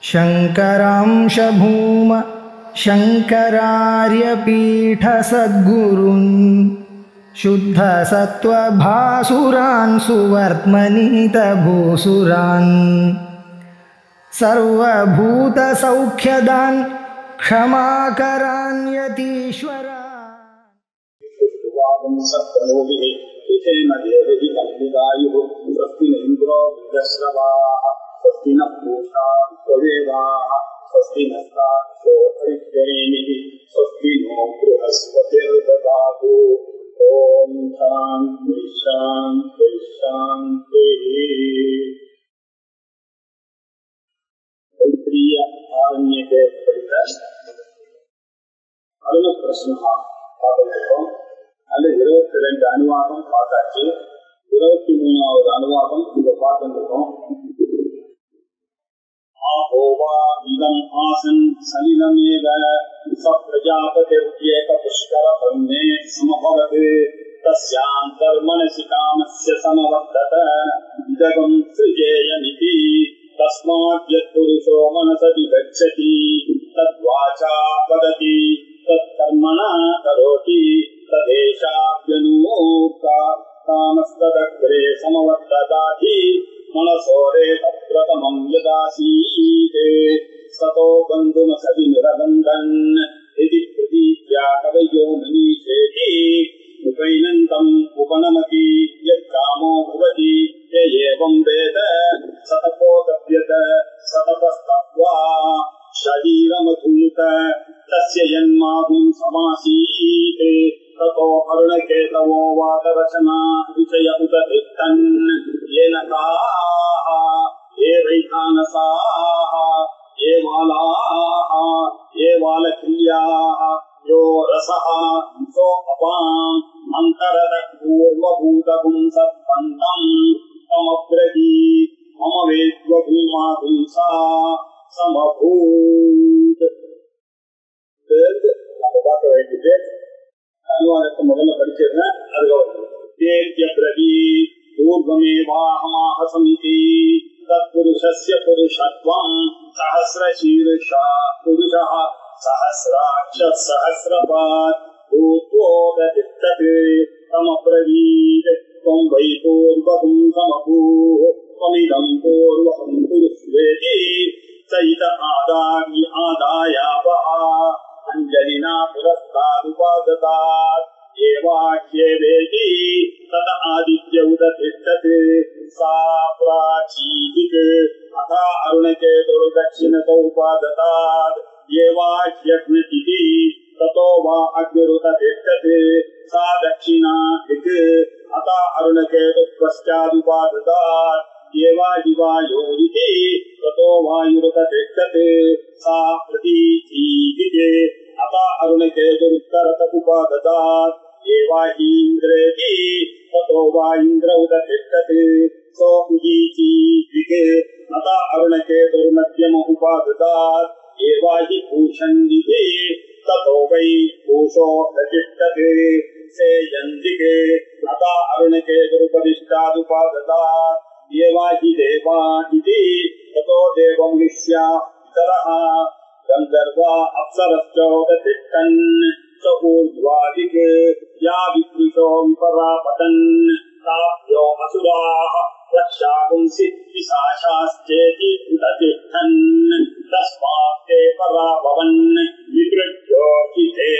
शंकरांश भूम शंकरार्यपीठ सद्गुरुन् शुद्ध सत्वभासुरान् सुवर्त्मनीत भूसुरान् सर्वभूत सौख्यदान् क्षमाकरान् यतीश्वरान् स्वस्ति न इंद्रो वृद्धश्रवाः स्वस्ति न पूषा विश्ववेदाः स्वस्ति नस्ताक्षो हरिश्रेणिः स्वस्ति नो बृहस्पतिर्दधातु। ओम शांति शांति शांति। तैत्तिरीय आरण्यके पठित अगला प्रश्न பார்த்துக்கிறோம். அதில் 22 அனுவாதம் பார்த்தாச்சு. 23வது அனுவாதம் இங்க பார்த்துருக்கோம். ஆபோவா இதம் ஆசன் சலிலமேவ சப்ரஜாபதிர்யேக புஷ்கர பர்ணே சமபவது தஸ்யாந்தர்மனசி காமஸ்ய சமவர்த்தத இதகம் சிருஜேயமிதி தஸ்மாத் யத் புருஷோ மனசதி கச்சதி தத்வாசா வததி தத்கர்மணா கரோதி ததேஷாப்யனுமோக்தா காமஸ்ததக்ரே சமவர்த்ததாதி மனசோரே தத்ரதமம் யதாசீதே சதோ பந்துமசதி நிரபந்தன் இதி பிரதீத்யா கவயோ மனீஷேதி உபைனந்தம் உபநமதி யத் காமோ பவதி ய ஏவம் வேத சதபோதப்யத சதபஸ்தத்வா ஷரீரமதுமுக தஸ்ய யன்மாதும் சமாசீதே ततो अरुणकेतवो वातवचना विषय उदतिष्ठन् येन काः ये वैखानसाः ये वालाः ये वालकिल्याः यो रसः सो अपाम् अन्तरतः पूर्वभूतगुं सत्पन्तम् तमब्रवीत् मम वेद्वभूमागुंसा समभूत्. நம்ம பார்க்க வேண்டியது அனுவாதத்தை முதல்ல படிச்சிருந்தேன். அதுக்கப்புறமேவாஹமாஹசமிதி தத்புருஷஸ்ய புருஷத்வம் சஹஸ்ரசீர்ஷா புருஷः சஹஸ்ராட்சः சஹஸ்ரபாத் பூத்வோததிஷ்டத் தமப்ரவீத் த்வம் வை பூர்வஹும் சமபூः த்வமிதம் பூர்வஹும் புருஷ்வேதி சயித ஆதாயாவஹ अंजलिना पुरस्तादुपाददात् एवाह्येवेति तत आदित्य उदतिष्ठत् सा प्राचीदिक् अथा अरुणकेतुर्दक्षिणत उपाददात् एवाह्यग्नितिः ततो वा अग्निरुदतिष्ठत् सा दक्षिणा दिक् अथा अरुणकेतुः पश्चादुपाददात् एवाहि वायो इति ततो वायुरुदतिष्ठत् सा प्रतीची दिक् अथा अरुणकेतुरुत्तरत उपाददात् एवाहि इन्द्रेति ततो वा इन्द्र उदतिष्ठत् सो उदीची दिक् अथा अरुणकेतुर्मध्यम उपाददात् एवाहि पूषन् दिक् ततो वै पूषो उदतिष्ठत् सेयन् दिक् अथा अरुणकेतुरुपदिष्टादुपाददात् एवाहि देवा इति ततो देवमनुष्या इतरः गन्धर्वा अप्सरश्चोदतिष्ठन् स ऊर्ध्वादिक् या विपुरुषो विपरापतन् ताभ्यो असुराः रक्षागुंसि पिशाचाश्चेति उदतिष्ठन् तस्मात् ते पराभवन् विकृत्यो हि ते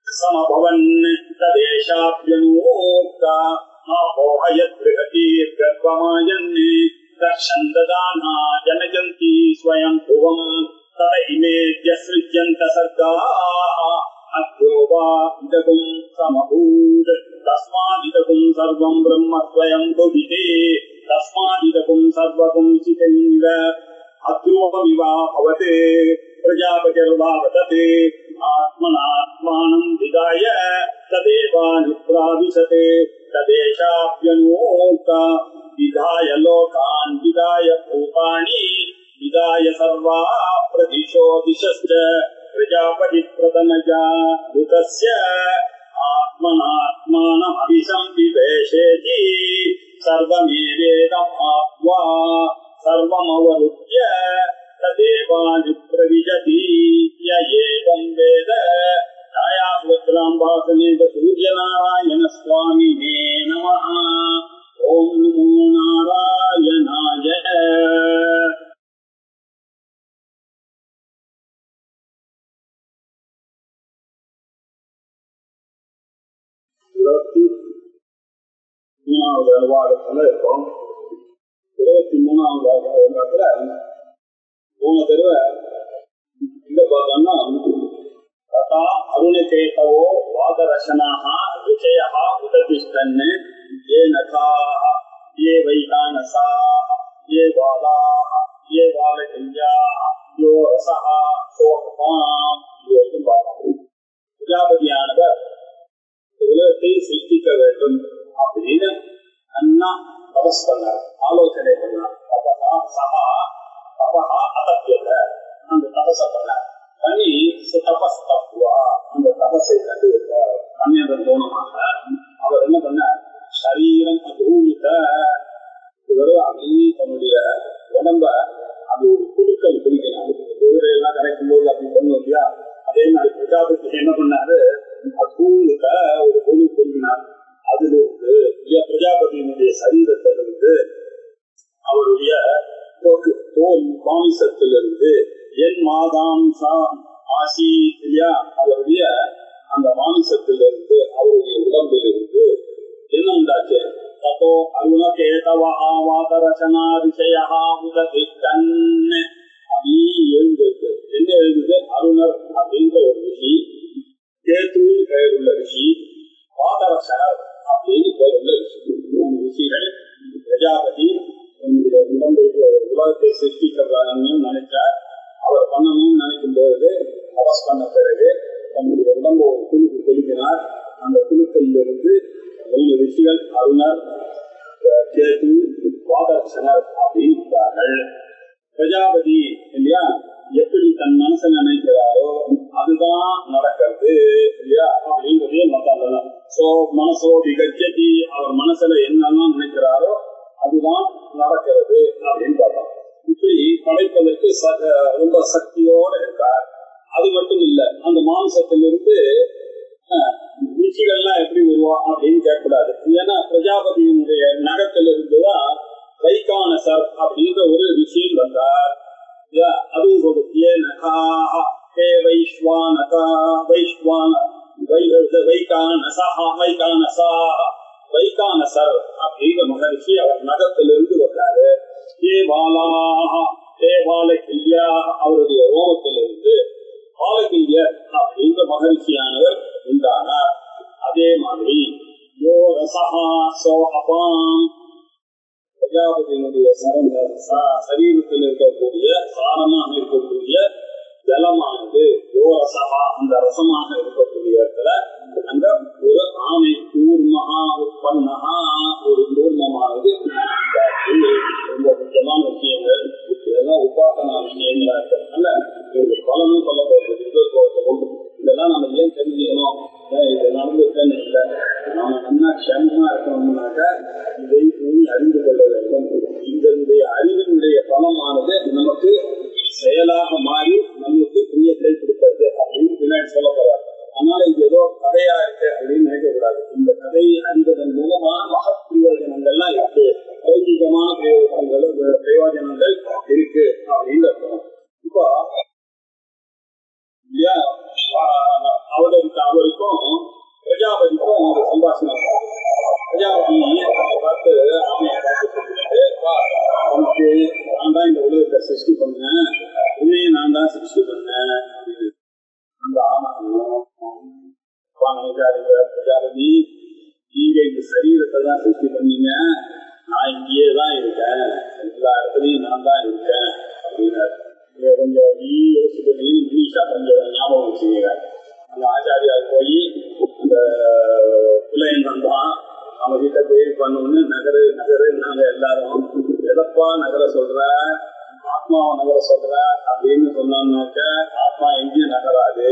समभवन् तदेशाभ्यनुमोक्ता आपोहयत् बृहतीर्गर्भमायन् रक्षन् ददाना जनयन्ति स्वयं भुवम् तत इमेद्य सृज्यन्त सर्गाः अद्यो वा इदगुं समभूत् तस्मादिदगुं सर्वं ब्रह्म स्वयं भुविते तस्मादिदगुं सर्वगुं चितैव अद्योपमिवा भवते प्रजापतिर्वावदते आत्मनात्मानं विदाय तदेवानुप्राविशते तदेशाभ्यनुमोक्ता विधाय लोकान् विदाय भूतानि विदाय सर्वा प्रदिशो दिशश्च प्रजापति प्रथमजा भूतस्य आत्मनात्मानमभिसंविवेशेति सर्वमेवेदमाप्त्वा सर्वमवरुद्ध्य तदेव தேவானி பிரவிசதி ஏவம் வேத छायापुत्राम्बासमेत सूर्यनारायण स्वामिने नमः। ओम नमो नारायणाय। மூணாவது அனுவாதத்துல இருக்கும். 23வது அனுவாதத்துல மூணு தடவை இங்க பார்த்தோம்னா तथा अरुणकेतवो वादरशनाः ऋषयः उदतिष्ठन् ये नखाः ये वैतानसाः ये बालाः ये बालकन्याः यो रसः सोऽपाम् இதுவரைக்கும் பார்த்தோம். பிரஜாபதியானவர் உலகத்தை சிருஷ்டிக்க வேண்டும் அப்படின்னு அண்ணா தபஸ் பண்ணார், ஆலோசனை பண்ணார். தபசா சகா தபஹா அதப்பியத அந்த தபச பண்ணார். பண்ணி தபஸ்தப்புவா அந்த தபஸை கண்டு பண்ணியதன் மூலமாக அவர் என்ன பண்ணார், சரீரம் அதூமித அப்படி தன்னுடைய உடம்ப அது ஒரு குழுக்கள் குளிக்கிறார். குதிரை எல்லாம் கரைக்கும் போது அப்படி பண்ணும் இல்லையா, அதே மாதிரி பிரஜாபதி என்ன பண்ணாரு, அதூமித ஒரு குழு குளிக்கினார். அதிலிருந்து பிரஜாபதியினுடைய சரீரத்திலிருந்து அவருடைய தோல் மாமிசத்திலிருந்து என் மாதாம்சா ஆசி இல்லையா, அவருடைய அந்த மாமிசத்திலிருந்து அவருடைய உடம்பிலிருந்து என்ன உண்டாச்சு, தத்தோ அருணகேதவா வாதரசனா ரிஷயா உததிஷ்டன் அப்படி எழுந்திருக்கு. என்ன எழுந்தது, அருணர் அப்படின்ற ஒரு ரிஷி, கேத்துன்னு பெயர் உள்ள ரிஷி, வாதரசனர் அப்படின்னு பெயர் உள்ள ரிஷி. ரிஷிகள் பிரஜாபதி உலகத்தை சிருஷ்டிக்கிறான்னு நினைச்சார். அவர் பண்ணணும்னு நினைக்கும் போது தபஸ் பண்ண பிறகு தன்னுடைய உடம்பு ஒரு குழுக்கு கொளுத்தினார். அந்த குழுக்களிலிருந்து 3 ரிஷிகள் அருணர், கேது, வாதரசனர் அப்படின்னு இருந்தார்கள். பிரஜாபதி இல்லையா எப்படி தன் மனசை நினைக்கிறாரோ அதுதான் நடக்கிறது இல்லையா அப்படின்றதே மத்தாங்க. சோ மனசோ விகஜதி, அவர் மனசுல என்னெல்லாம் நினைக்கிறாரோ அதுதான் நடக்கிறது அப்படின்னு பார்த்தோம். இப்படி படைப்பதற்கு ரொம்ப சக்தியோட இருக்கார். அது மட்டும் இல்ல, அந்த மாம்சத்திலிருந்து ருச்சிகள்லாம் எப்படி உருவா அப்படின்னு கேட்கக்கூடாது. ஏன்னா பிரஜாபதியினுடைய நகத்திலிருந்துதான் வைகானசர் அப்படின்ற ஒரு ரிஷியில் வந்தார். அதுவும் சொல்றது வைகானசர் அப்படின்ற மகரிஷி அவர் நகத்திலிருந்து வந்தாரு. அவருடைய ரோமத்திலிருந்து பாலகில்யர் அப்படின்ற மகரிஷியானவர் உண்டானார். அதே மாதிரி யோ ரசஹா சோ அபாம் பிரஜாபதியினுடைய சரீரத்தில் இருக்கக்கூடிய சாரமாக இருக்கக்கூடிய ஜலமானது யோ ரசஹா அந்த ரசமாக இருக்கக்கூடிய இடத்துல அந்த ஒரு ஆமை கூர்மஹா உற்பன்னஹா ஒரு கூர்மமானது ரொம்ப முக்கியமான விஷயங்கள். இதெல்லாம் உபாசனா விஷயங்களா இருக்கிறதுனால இவருக்கு பலனும் சொல்லப்படுறது. இதெல்லாம் நம்ம ஏன் தெரிஞ்சுக்கணும், இது நடந்துட்டேன்னு இல்லை, நாம என்ன க்ஷேமமா இருக்கணும்னாக்க இதை அறிந்து கொள்ள வேண்டும். இதனுடைய அறிவினுடைய பலமானது நமக்கு செயலாக மாறி நமக்கு புண்ணியத்தை கொடுத்தது அப்படின்னு பின்னாடி சொல்ல போறாரு. அதனால இது ஏதோ கதையா இருக்கு அப்படின்னு நினைக்க கூடாது. இந்த கதையை அறிவதன் மூலமான மகத் பிரயோஜனங்கள்லாம் இருக்கு, லௌகிகமான பிரயோஜனங்கள் இருக்கு அப்படின்னு அர்த்தம். இப்போ அவதரித்த அவருக்கும் பிரஜாபதிக்கும் ஒரு சம்பாஷணம். பிரஜாபதி பார்த்து ஆமையை பார்த்து சொல்லிட்டு, உனக்கு நான் தான் இந்த உலகத்தை சிருஷ்டி பண்ணேன், உன்னையும் நான் தான் சிருஷ்டி பண்ணேன் அப்படின்னு. அந்த ஆமாம் பிரஜாபதி, நீங்க இந்த சரீரத்தை தான் சிருஷ்டி பண்ணீங்க, நான் இங்கேயே தான் இருக்கேன், எல்லா இடத்துலையும் நான் தான் இருக்கேன் அப்படின்னாரு. கொஞ்சம் யோசிச்சு மனிஷா கொஞ்சம் ஞாபகம் வச்சுங்க. அந்த ஆச்சாரியார் போய் அந்த பிள்ளையன் வந்தான், அவங்க கிட்ட போய் பண்ணோன்னு நகரு நகரு நாங்க எல்லாரும் எதப்பா நகர சொல்ற, ஆத்மாவை நகர சொல்ற அப்படின்னு சொன்னாக்க ஆத்மா எங்கேயும் நகராது.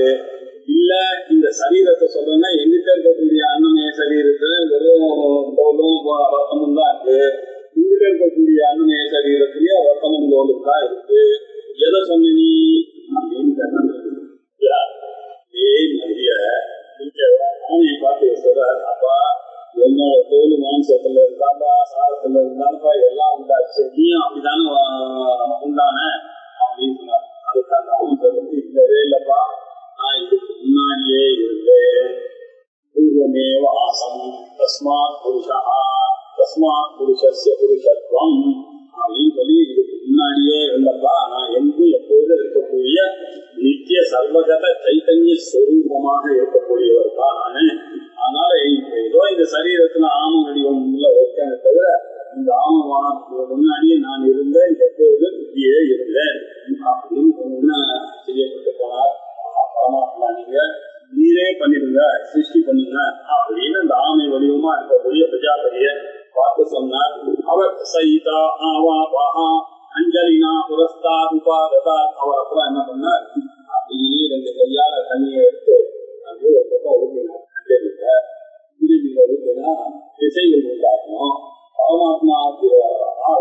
இல்ல இந்த சரீரத்தை சொல்றேன்னா எங்கிட்ட இருக்கக்கூடிய அன்னமய சரீரத்துல வெறும் தோலும் ரத்தமும் தான் இருக்கு, இங்கிட்ட இருக்கக்கூடிய அன்னமய சரீரத்திலேயே ரத்தமும் தோலும் தான் இருக்கு. எதை சொன்ன நீ தஸ்மாத் புருஷஸ்ய புருஷத்வம் அப்படின்னு சொல்லி இதுக்கு முன்னாடியே இருந்தப்பா நான் எங்கும் எப்போதும் இருக்கக்கூடிய நித்திய சர்வகத சைத்தன்ய ஸ்வரூபமாக இருக்கக்கூடியவர்ப்பா நானு. அதனால ஏதோ இந்த சரீரத்துல ஆம வடிவம் இருக்கேன்னு தவிர இந்த ஆமவானத்துக்கு முன்னாடியே நான் இருந்தேன், எப்போதும் இப்படியே இருந்தேன் அப்படின்னு செய்யப்பட்டு போனார். பரமாத்மா நீரே பண்ணிடுங்க, சிருஷ்டி பண்ணுங்க அப்படின்னு அந்த ஆமை வடிவமா இருக்கக்கூடிய பிரஜாபதிய பார்த்து சொன்னார். அவர் சயிதா ஆவா பாஹா அஞ்சலினா புரஸ்தா உபாததா. அவர் அப்புறம் என்ன பண்ணார், அப்படியே 2 கையால தண்ணியை எடுத்து அப்படியே ஒரு பக்கம் ஊற்றினார். ஊற்றினா திசைகள் உண்டாகணும். பரமாத்மா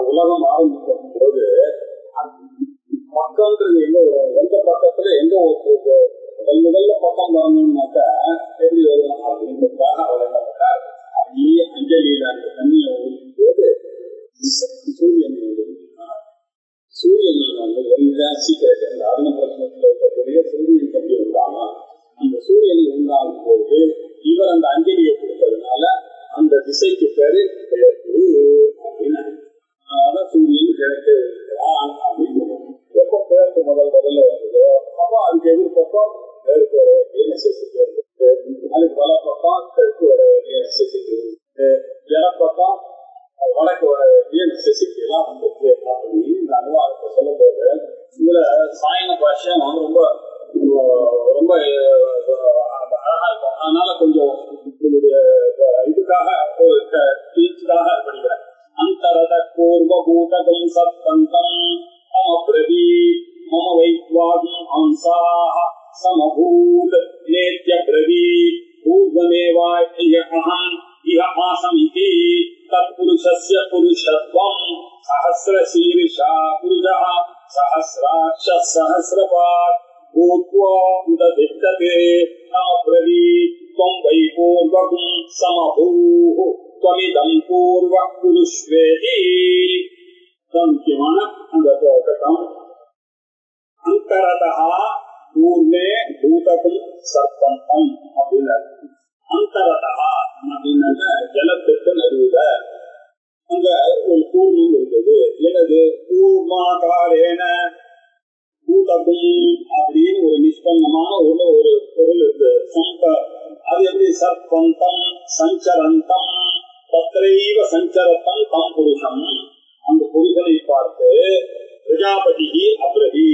உலகம் ஆரம்பிக்கும் போது பக்கம்ன்றது எந்த பக்கத்துல எங்க ஓட்டுறது முதல்ல பக்கம் வரணும்னாக்கா எப்படி வரலாம் அப்படின்றதுக்காக அவர் என்ன பண்ணார், அப்படியே அஞ்சலியில அந்த தண்ணியை ஊற்றும் போது சூரியன் சூரியன் சீக்கிரம் அந்த அருண பிரச்சனத்துல இருக்கக்கூடிய சூரியன் தம்பி இருந்தாங்க. அந்த சூரியன் இருந்தாலும் போது இவர் அந்த அஞ்சலியை கொடுத்ததுனால அந்த திசைக்கு பேரு கிழக்கு அப்படின்னு. அதான் சூரியன் கிழக்கு அப்படின்னு எப்போ கிழக்கு முதல்ல வருதோ அப்போ அதுக்கு எதிர்பக்கம் மேற்கு வர வேண்டிய நெசசிட்டி இருக்கு, அதுக்கு வலப்பக்கம் தெற்கு வர வேண்டிய நெசசிட்டி இருக்கு, இடப்பக்கம் வடக்கு வர வேண்டிய நெசசிட்டி எல்லாம் வந்துருக்கு அப்படின்னு இந்த அனுவாதத்தை சொல்லும் போது இதுல சாயன பாஷ்யம் ரொம்ப ரொம்ப அழகா இருக்கும். அதனால கொஞ்சம் உங்களுடைய இதுக்காக ஒரு டீச்சுக்காக படிக்கிறேன். அந்தரத பூர்வபூதகம் சத்பந்தம் அமப்ரவி மம வைத்வாதி ஹம்சாஹ சமபூத் நேத்ய பிரவி பூர்வமேவாய அஹம் இஹ ஆசமிதி தத்புருஷஸ்ய புருஷத்வம் சஹஸ்ரசீர்ஷா புருஷः சஹஸ்ராட்ச சஹஸ்ரபாத் பூத்வா உததிஷ்டதே அப்ரவீத் த்வம் வை பூர்வகம் சமபூஹ த்வமிதம் பூர்வः குருஷ்வேதி. முக்கியமான அந்த கட்டம். அந்தரதः பூர்வே பூதகம் சர்பந்தம் அப்படின்னு. அந்தரதः அப்படின்னாக்க ஜலத்துக்கு நடுவுல அங்க ஒரு கூர்மம் இருந்தது. எனது கூர்மாகாரேன பூதகம் அப்படின்னு ஒரு நிஷ்பந்தமான ஒரு பொருள் இருக்கு. அது எப்படி சர்பந்தம் சஞ்சரந்தம் தத்ரைவ சஞ்சரத்தம் தம் புருஷம். அந்த புருஷனை பார்த்து பிரஜாபதி அப்ரஹி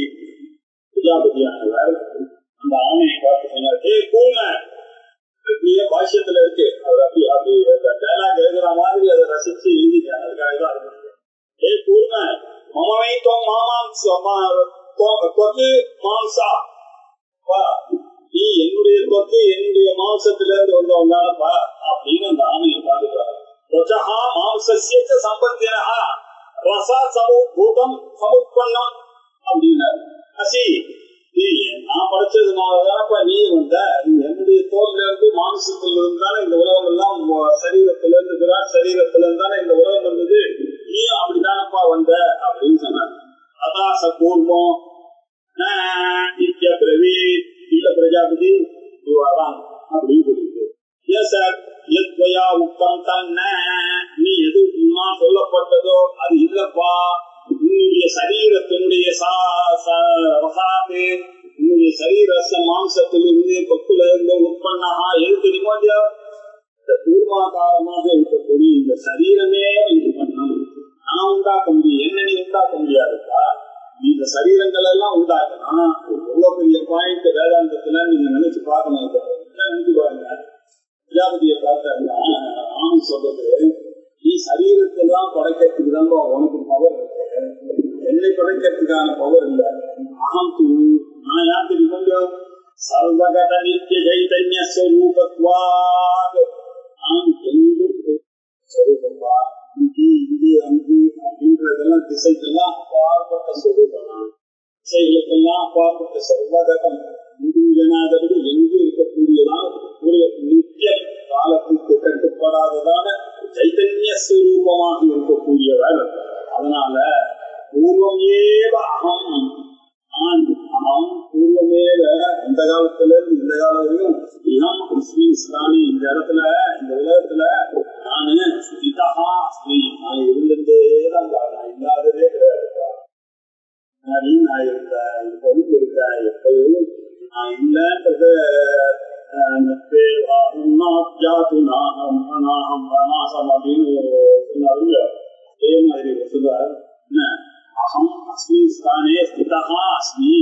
பிரஜாபதியானவர் அந்த ஆணையை பார்த்து சொன்னார், ஏ கூர்ம பாஷ்யத்துல இருக்கு. அவர் அப்படி அப்படி டைலாக் எழுதுற மாதிரி அதை ரசிச்சு எழுதிட்டாங்க. அதுக்காக தான் அது ஏ கூர்ம மமவை தோம் தொக்கு மாம்சா நீ என்னுடைய தொக்கு என்னுடைய மாம்சத்துல இருந்து வந்தவந்தானப்பா அப்படின்னு அந்த ஆணையை பார்த்துக்கிறார். மாம்சசிய சம்பந்தினா ரசா சமூபூதம் சமுத்பன்னம் அப்படின்னாரு. அசி நான் படைச்சதுனாலதானப்பா நீ வந்த, என்னுடைய தோல்ல இருந்து மாம்சத்துல இருந்தானே இந்த உலகம் எல்லாம், சரீரத்துல இருந்து விராட் சரீரத்துல இருந்தானே இந்த உலகம் வந்தது, நீ அப்படித்தானப்பா வந்த அப்படின்னு சொன்னார். அதாச பூர்வம் பிரவி இல்ல பிரஜாபதி இதுவாதான் அப்படின்னு சொல்லிட்டு, ஏன் சார் எத்வயா உத்தம் தன்ன நீ எது நான் சொல்லப்பட்டதோ அது இல்லப்பா, உன்னுடைய சரீரத்தினுடைய உன்னுடைய சரீர மாம்சத்திலிருந்து கொத்துல இருந்து உட்பண்ணா எது தெரியுமா இல்லையா, இந்த கூர்மாகாரமாக இருக்கக்கூடிய இந்த சரீரமே இது பண்ணணும். நான் உண்டாக்க முடியும், என்ன நீ உண்டாக்க முடியாதுப்பா. இந்த சரீரங்கள் எல்லாம் உண்டாக்கணும். எவ்வளவு பெரிய பாயிண்ட் வேதாந்தத்துல நீங்க நினைச்சு பார்க்கணும். நினைச்சு பாருங்க, பிரஜாபதியை பார்த்த ஆண் சொல்றது, நீ சரீரத்தெல்லாம் படைக்கிறதுக்கு தான் உனக்கு பவர் இருக்கு, என்னை படைக்கிறதுக்கான பவர் இல்லை. அகம் தூ நான் யார் தெரியும், சர்வகத நித்திய சைதன்ய ஸ்வரூபத்வாத் நான் ஸ்வரூபம்பா. இங்கு அங்கு அப்படின்றதெல்லாம் திசைக்கெல்லாம் அப்பாற்பட்ட ஸ்வரூபம், திசைகளுக்கெல்லாம் அப்பாற்பட்ட சர்வகதம் இங்குனாதபடி எங்கு இருக்கக்கூடியதான் ஒரு நித்திய காலத்துக்கு கட்டுப்படாததான சைதன்ய ஸ்வரூபமாக இருக்கக்கூடியவர். அதனால பூர்வம் ஏவ அகம், அகம் பூர்வமேவ அந்த காலத்துல இருந்து இந்த காலம் வரையும் இனம் அஸ்மின் ஸ்தானி, இந்த இடத்துல இந்த உலகத்துல நானு ஸ்திதஹா அஸ்மி, நான் இருந்ததேதான், நான் இல்லாததே கிடையாது. நான் இருந்தேன், இப்பவும் இருக்கேன், எப்பவும் நான் இல்லைன்றத அப்படின்னு சொன்னாரு. அதே மாதிரி சொல்றாரு, அகம் அஸ்மின் ஸ்தானே ஸ்திதஹா அஸ்மி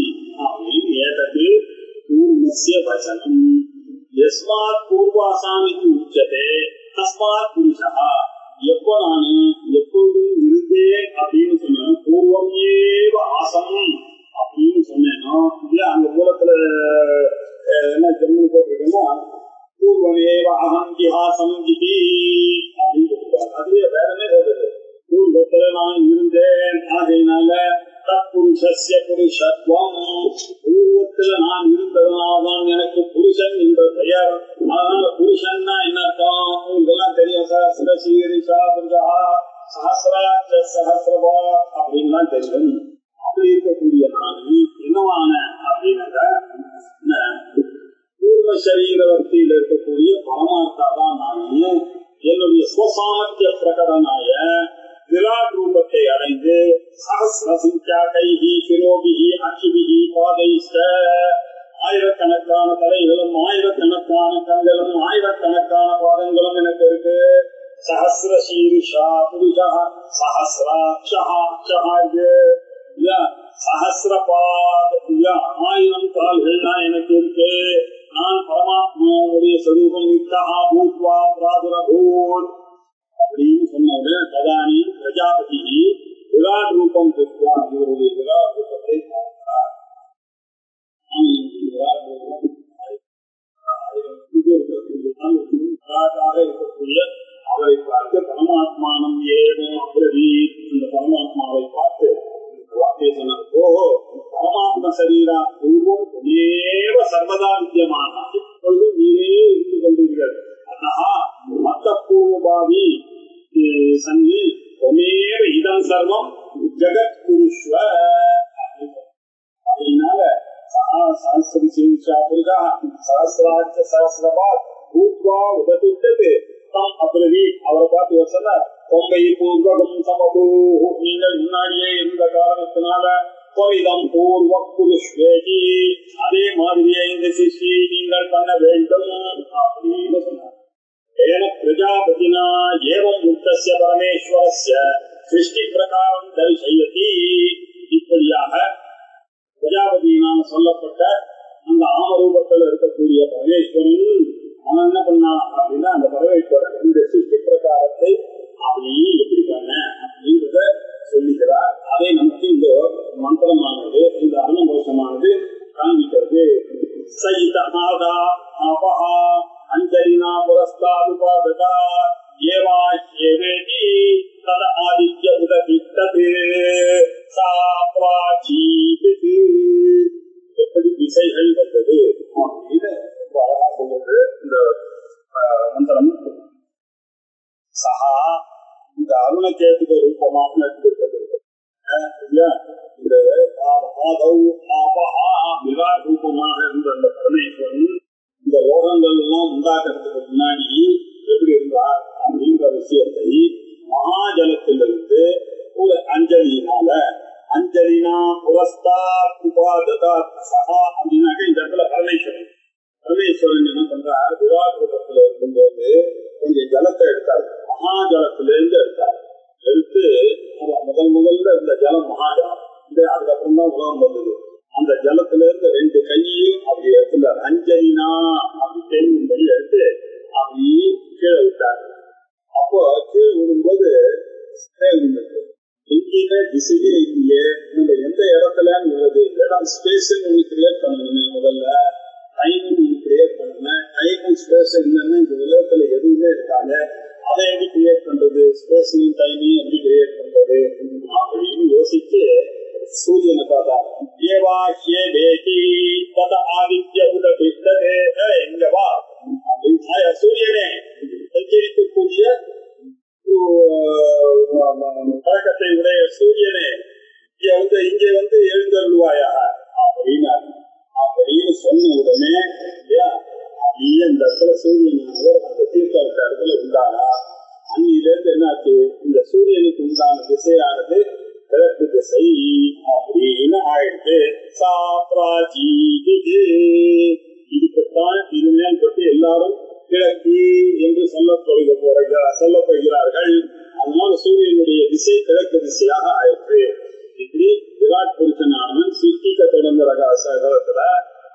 அப்படின்னு ஏதது பூர்வஸ்ய வசனம். யஸ்மாத் பூர்வாசாமிக்கு உச்சதே தஸ்மாத் புருஷா. எப்போ நானு எப்பொழுதும் இருந்தேன் அப்படின்னு சொன்னேன், பூர்வம் ஏவ ஆசம் அப்படின்னு சொன்னேனோ, இல்ல அந்த மூலத்துல என்ன ஜென்மம் போட்டிருக்கேன்னா பூர்வமேவ அகம் இஹாசம் இதி அப்படின்னு சொல்லிருக்காங்க. அதுவே வேறமே சொல்றது, பூர்வத்துல நான் இருந்தேன், ஆகையினால தற்புருஷஸ்ய புருஷத்வம், பூர்வத்துல நான் இருந்ததுனால்தான் எனக்கு புருஷன் என்ற பெயர். அதனால புருஷன்னா என்ன அர்த்தம் இதெல்லாம் தெரியும். சஹஸ்ர சீரிஷா புருஷா சஹஸ்ராட்ச சஹஸ்ரவா அப்படின்லாம் தெரியும். அப்படி இருக்கக்கூடிய நான் என்னவான அப்படின்னாக்க பூர்வ சரீரவர்த்தியில் இருக்கக்கூடிய பரமார்த்தா தான் நான் என்னுடைய சுவசாமர்த்திய பிரகடனாய விராட் ரூபத்தை அடைந்து சஹஸ்ர சங்கியா கைஹி சிரோபிஹி அக்ஷிபிஹி பாதைஷ்ட, ஆயிரக்கணக்கான தலைகளும் ஆயிரக்கணக்கான கண்களும் ஆயிரக்கணக்கான பாதங்களும் எனக்கு இருக்கு. சஹஸ்ர சீருஷா புருஷா சஹஸ்ராட்சா சஹஸ்ரபாத 1000 கால்கள்லாம் எனக்கு இருக்கு. நான் பரமாத்மாவுடைய ஸ்வரூபம் நித்தஹா பூத்வா பிராதுரபூத் அப்படின்னு சொன்ன ததானி பிரஜாபதி விராட் ரூபம் பெற்றா, இவருடைய விராட் ரூபத்தை பார்க்கிறார். இருக்கக்கூடிய அவரை பார்த்து பரமாத்மானம் ஏதும் அப்ரவி, இந்த பரமாத்மாவை பார்த்து வார்த்தையை சொன்னார். ஓஹோ பரமாத்ம சரீரா பூர்வம் ஏவ சர்வதா வித்தியமான, இப்பொழுது நீரே இருந்து கொண்டீர்கள். அத்தஹா மத்த பூர்வபாவி சன்னி ஒமேவ இதம் சர்வம் ஜகத் புருஷ்வ. அதனால சஹஸ்ரம் சீர்ஷா புருஷா சஹஸ்ராட்ச சஹஸ்ரபாத் பூத்வா உததித்தது தம் அப்ரவி, அவரை பார்த்து சொன்னார். தொம்பை பூர்வகம் சமபூ, நீங்கள் முன்னாடியே இருந்த காரணத்தினால கோவிதம் பூர்வ புருஷ்வேகி, அதே மாதிரியே இந்த சிருஷ்டி நீங்கள் பண்ண வேண்டும் அப்படின்னு சொன்னார். ஏன பிரஜாபதினா ஏவம் முக்தஸ்ய பரமேஸ்வரஸ்ய சிருஷ்டி பிரகாரம் தரிசயதி. இப்படியாக பிரஜாபதியினால சொல்லப்பட்ட அந்த ஆமரூபத்தில் இருக்கக்கூடிய பரமேஸ்வரன் அவன் என்ன பண்ணான் அப்படின்னா, அந்த பரமேஸ்வரன் இந்த சிருஷ்டி பிரகாரத்தை அப்படி எப்படி பண்ண அப்படின்றத சொல்லிக்கிறார். அதை நமக்கு இந்த மந்திரமானது, இந்த அன்னமோஷமானது காண்பிக்கிறது. சயிதநாதா ஆபஹா அஞ்சலினா புரஸ்தாதுபாததா ஏவாஹ்யேவேதி தத ஆதித்ய உததித்தது சா ப்ராச்சீத். எப்படி திசைகள் வந்தது அப்படின்னு ரொம்ப அழகா சொல்லுது இந்த மந்திரம். சஹா இந்த அருணச்சேத்துக்கு ரூபமாக நடித்திருக்கிறது. இந்த விராட் ரூபமாக இருந்த அந்த பரமேஸ்வரன் இந்த லோகங்கள் எல்லாம் உண்டாக்குறதுக்கு முன்னாடி எப்படி இருந்தார் அப்படின்ற விஷயத்தை மகாஜலத்திலிருந்து ஒரு அஞ்சலினால, அஞ்சலினா புரஸ்தா உபாததா சஹா அப்படின்னாக்க இந்த இடத்துல பரமேஸ்வரன் என்ன பண்றார், விராட் ரூபத்துல இருக்கும்போது கொஞ்சம் ஜலத்தை எடுத்தார், மகாஜலத்திலிருந்து எடுத்தார். எடுத்து முதல்ல இந்த ஜலம் மகாஜலம், அதுக்கப்புறம் தான் உலகம் வந்தது. அந்த ஜலத்துல இருந்து 2 கையையும் அப்படி எடுத்துட்டார். அஞ்சலினா அப்படி தெரியும்படி எடுத்து அப்படி கீழே விட்டார். அப்போ கீழே விடும்போது எங்கேயுமே திசையே இல்லையே, நம்ம எந்த இடத்துல இடம் ஸ்பேஸ் ஒண்ணு கிரியேட் பண்ணணும். முதல்ல டைம் ஒண்ணு கிரியேட் பண்ணணும். டைமும் ஸ்பேஸ் இல்லைன்னா இந்த உலகத்துல எதுவுமே இருக்காங்க. அதை எப்படி கிரியேட் பண்றது, ஸ்பேஸையும் டைமையும் எப்படி கிரியேட் பண்றது அப்படின்னு யோசிச்சு சூரியனை பார்த்தா ஆதித்ய உதவித்தது எங்க வா அப்படின்னு சூரியனே எச்சரிக்கக்கூடிய பழக்கத்தை உடைய சூரியனே இங்கே வந்து எழுந்தருள்வாயா அப்படின்னு சொன்ன உடனே அப்படியே இந்த இடத்துல சூரியன் அந்த தீர்த்த இடத்துல உண்டானா பிராச்சீதி. இதுக்குத்தான் இனிமேல் பற்றி எல்லாரும் கிழக்கு என்று சொல்லப்படுகிறார்கள். அதனால சூரியனுடைய திசை கிழக்கு திசையாக ஆயிற்று. இப்படி விராட் புருஷனானவன் சிருஷ்டிக்க தொடங்குற காலத்துல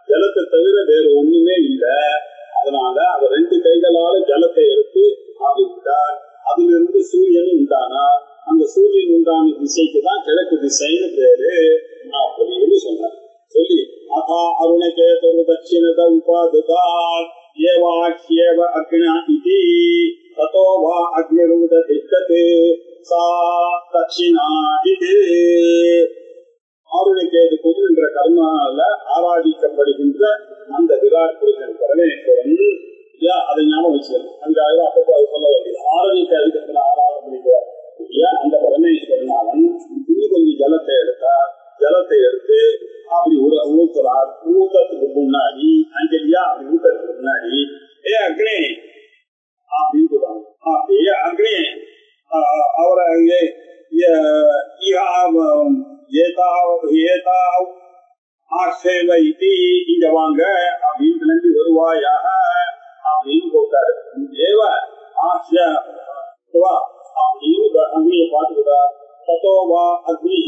ஜலத்தை தவிர வேறு ஒண்ணுமே இல்லை. அதனால அவர் 2 கைகளால ஜலத்தை எடுத்து ஆகிவிட்டார். அதிலிருந்து சூரியன் உண்டானார். அந்த சூரியன் உண்டான திசைக்கு தான் கிழக்கு திசைன்னு பேரு அப்படின்னு சொன்னார். சொல்லி அதா அருணகே தொரு தட்சிணத உபாதுதார் ஏவாஹ்யேவ அக்னா இதி ததோ வா அக்னிருத திஷ்டதே சா தட்சிணா இதி. ஆருணிகேது குரு என்ற கர்மால ஆராதிக்கப்படுகின்ற அந்த விராட் புருஷன் பரமேஸ்வரன். அதை ஞாபகம் வச்சுக்கணும். அங்காயிரம் அப்பப்போ அது சொல்ல வேண்டியது. ஆரணிகேதுக்கு ஆராதனை பண்ணிக்கிறார் அந்த பரமேஸ்வரன். அவன் இன்னும் கொஞ்சம் ஜலத்தை எடுத்தார். ஜலத்தை எடுத்து அப்படி ஊத்துறார். ஊத்தத்துக்கு முன்னாடி அஞ்சலியா அப்படி ஊத்தத்துக்கு முன்னாடி ஏ அக்னி அப்படின்னு சொல்றாங்க. அப்படியே அக்னி அவரை இங்க வாங்க அப்படின்னு கிளம்பி வருவாயாக அப்படின்னு போட்டாரு. ஏவ ஆசியா அப்படின்னு அக்னியை பார்த்துக்கிட்டா தத்தோவா அக்னி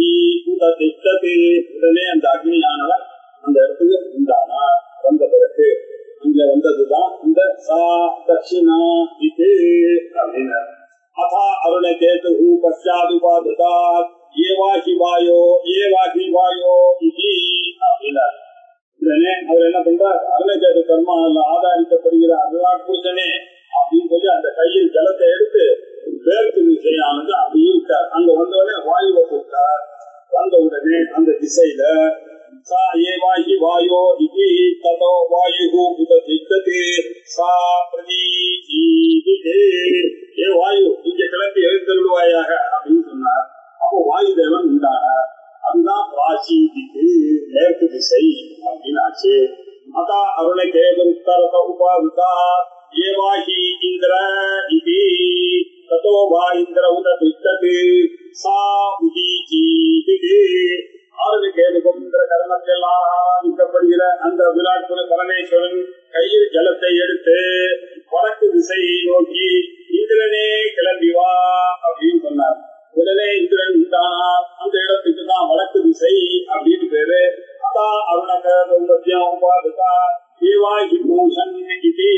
உடனே அந்த அக்னியானவர் அந்த இடத்துக்கு உண்டானார். வந்த பிறகு அங்க வந்ததுதான் இந்த சா தட்சிணா இது அப்படின்னு. அதா அருணகேது பஷாதுபாதாத் ஏவாஹி வாயோ இது அப்படின்னார். உடனே அவர் என்ன பண்றார்? அருணகேது கர்மாவில் ஆதாரிக்கப்படுகிற விராட் புருஷனே அப்படின்னு சொல்லி அந்த கையில் ஜலத்தை எடுத்து வேர்க்கு திசையானது அப்படியே விட்டார். அங்க வந்தவுடனே வாயுவை கூட்டார். வந்த உடனே அந்த திசையில சா ஏவாஹி வாயோ இது ததோ வாயு உததிஷ்டதே சா பிரதீஜீவிதே. ஏ வாயு இங்க கிளம்பி எழுந்தருள்வாயாக அப்படின்னு சொன்னார். அப்போ வாயு தேவன் உண்டானார். அதுதான் பிராச்சீதிக்கு மேற்கு திசை அப்படின்னு ஆச்சு. அதா அருணகேது உத்தரத உபாதுதா ஏவாஹி இந்திர இதி ததோ வா இந்திர உததிஷ்டதே சா உதீஜீவிதே. ஆருணிகேதுக்கும் என்ற கர்மத்தில் ஆராதிக்கப்படுகிற அந்த விராட் பரமேஸ்வரன் கையில் ஜலத்தை எடுத்து வடக்கு திசையை நோக்கி இந்திரனே கிளம்பி வா அப்படின்னு சொன்னார். உடனே இந்திரன் உண்டானார். அந்த இடத்துக்கு தான் வடக்கு திசை அப்படின்னு பேரு. அதா அருணகேதும் உபாதுதா ஏவாஹி பூஷன் இதி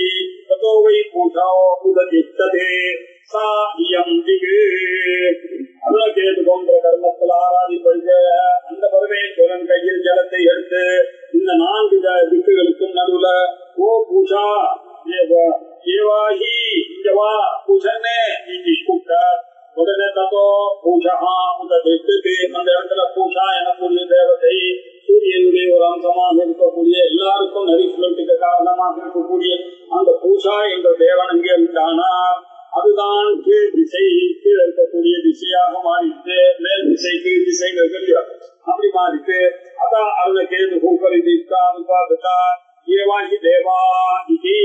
ததோ வை பூஷோ உததிஷ்டதே சா இயம் திகு. அருணகேது போன்ற கர்மத்தில் ஆராதிப்படுகிற அந்த பரமேஸ்வரன் கையில் ஜலத்தை எடுத்து இந்த 4 திக்குகளுக்கும் நடுவுல ஓ பூஷா ஏவாஹி இங்கவா பூஷனே கூப்பிட்டார். உடனே ததோ பூஷா உததிஷ்டதே. அந்த இடத்துல பூஷா எனக்கூடிய தேவதை சூரியனுடைய ஒரு அம்சமாக இருக்கக்கூடிய எல்லாருக்கும் நரிஷ்மெண்ட்டுக்கு காரணமாக இருக்கக்கூடிய அந்த பூஷா என்ற தேவன் அங்கே உண்டானார். அதுதான் கீழ் திசை. கீழ் இருக்கக்கூடிய திசையாக மாறிட்டு மேல் திசை கீழ் திசை அப்படி மாறிட்டு அதா அருணகேது உபாதுதா ஏவாஹி தேவா இதி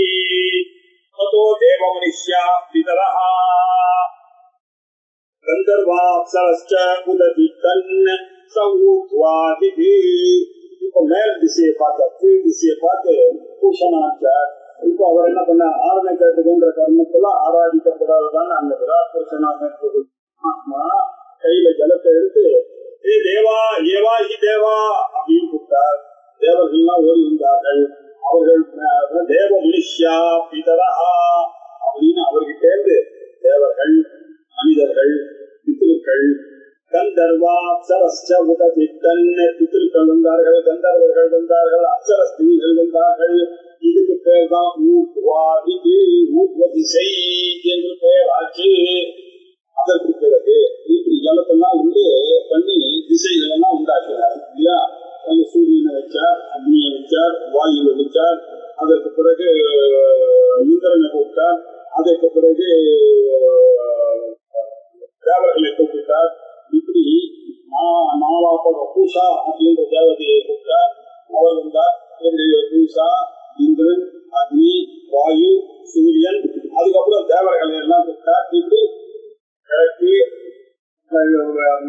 ததோ தேவ மனுஷ்யா பிதரஹ கந்தர்வாப்சரஸ்ச உததிஷ்டன் சௌத்வாதிதி. இப்ப மேல் திசையை பார்த்த கீழ் திசையை பார்த்து பூஷணாச்சார். இப்போ அவர் என்ன பண்ண ஆரணிகேதுன்ற கர்மத்துல ஆராதிக்கப்படுறதுதான் அந்த விராட் புருஷனாக இருக்கிறது. ஆத்மா கையில ஜலத்தை எடுத்து ஏ தேவா ஏவாஹி தேவா அப்படின்னு கூப்பிட்டார். தேவர்கள்லாம் ஓடி வந்தார்கள். அவர்கள் தேவ மனுஷ்யா பிதரஹா அப்படின்னு அவர்கிட்ட இருந்து தேவர்கள் மனிதர்கள் பித்ருக்கள் கந்தர்வா அப்சரஸ்ச உததிஷ்டன் பித்ருக்கள் வந்தார்கள். கந்தர்வர்கள் வந்தார்கள். அப்சர ஸ்திரீகள் வந்தார்கள். இதுக்கு பேர் தான் ஊர்வதிசை என்று பெயர் ஆச்சு. அதற்கு பிறகு இப்படி ஜலத்தெல்லாம் பண்ணி திசைகள் எல்லாம் உண்டாக்கினார் இல்லையா. அந்த சூரியனை வச்சார், அக்னியை வச்சார், வாயுவை வச்சார். அதற்கு பிறகு இந்திரனை கூப்பிட்டார். அதற்கு பிறகு தேவர்களை கூப்பிட்டார். இப்படி பூஷா அப்படின்ற தேவதையை கூப்பிட்டார். அவர் வந்தார். பூஷா, இந்திரன், அக்னி, வாயு, சூரியன், அதுக்கப்புறம் தேவர்களை எல்லாம் கூப்பிட்டார். இப்படி கிழக்கு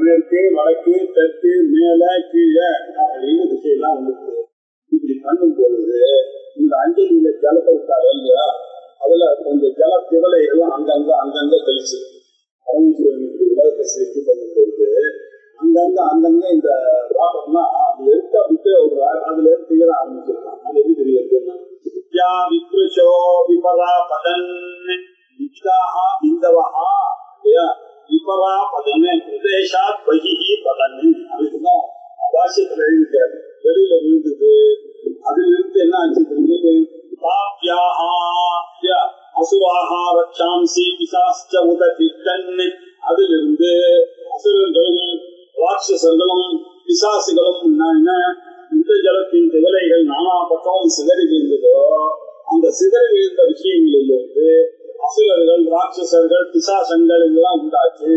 மேற்கு வடக்கு தெற்கு மேல கீழே அப்படின்னு திசையெல்லாம் வந்து பண்ணும் பொழுது இந்த அஞ்சலியில ஜலத்தை விட்டாரு இல்லையா, அதுல கொஞ்சம் ஜல திவலைகள்லாம் அங்கங்க தெளிச்சு பரமேஸ்வரனுக்கு உலகத்தை சிருஷ்டி பண்ணும் பொழுது அங்கங்க இந்த பாட்டம்னா அது எடுத்து அப்படியே விடுறாரு. அதுல இருந்து திகழ ஆரம்பிச்சிருக்கான். அது எப்படி தெரியுதுன்னா விப்ருஷோ விபரா பதன் வித்யாஹா இந்தவஹா விபரா பதன் பிரதேசாத் பகிஹி பதன் அதுக்குதான் பாஷ்யத்துல எழுதிட்டாரு. வெளியில விழுந்தது. அதுல இருந்து என்ன ஆச்சு தெரிஞ்சு அசுராஹா ரக்ஷாம்சி பிசாஸ்ச உததிஷ்டன் அதிலிருந்து அசுரர்களும் ராட்சசர்களும் பிசாசுகளும் இந்த ஜலத்தின் திவலைகள் நானா பக்கமும் சிதறி விழுந்ததோ அந்த சிதறி விழுந்த விஷயங்களிலிருந்து அசுரர்கள் ராட்சசர்கள் பிசாசங்கள் இதெல்லாம் உண்டாச்சு.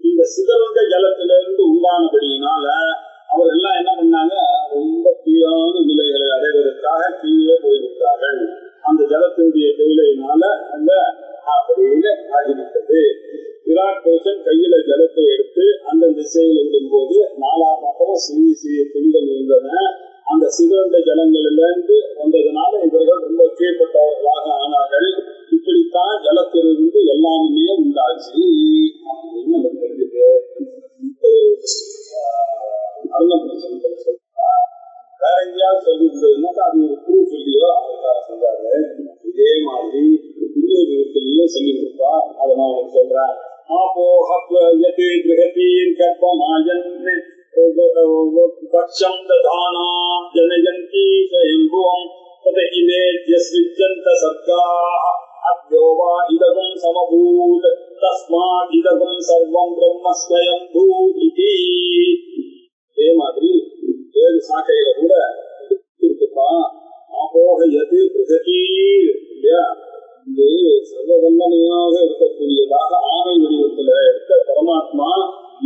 இந்த சிதறந்த ஜலத்திலிருந்து உண்டானபடியினால அவர் எல்லாம் என்ன பண்ணாங்க, ரொம்ப கீழான நிலைகளை அடைவதற்காக கீழே போய்விட்டார்கள். அந்த ஜலத்தினுடைய திவலையினால அந்த அப்படின்னு ஆகிவிட்டது. விராட் புருஷன் கையில ஜலத்தை எடுத்து அந்த திசையில் விடும் போது நாலா பக்கமும் சிறிய சிறிய துளிகள் விழுந்தன. அந்த சிதறந்த ஜலங்களிலிருந்து வந்ததுனால இவர்கள் ரொம்ப கீழ்பட்டவர்களாக ஆனார்கள். இப்படித்தான் ஜலத்திலிருந்து எல்லாமே உண்டாச்சு அப்படின்னு நம்ம தெரிஞ்சது. வேற எங்கேயாவது சொல்லி இருந்ததுன்னா அது ஒரு ப்ரூஃப் இல்லையோ அதுக்காக சொல்றாரு. இதே மாதிரி இன்னொரு விதத்திலையும் சொல்லி கொடுப்பா. அதை நான் உங்களுக்கு சொல்றேன். கர்ப்பம் ததானா ஜனயந்தி ஸ்வயம்புவம் தத இமேத்ய ஸ்ருஜ்யந்த சர்காஹ அத்யோவா இதகம் சமபூத் தஸ்மாத் இதகம் சர்வம் பிரம்ம ஸ்வயம்பூ இதி. இதே மாதிரி வேறு சாக்கையில கூட இருக்குப்பா. ஆபோக எது பிரகதீர் இல்லையா, இது சர்வ வல்லமையாக இருக்கக்கூடியதாக ஆணை வடிவத்துல எடுத்த பரமாத்மா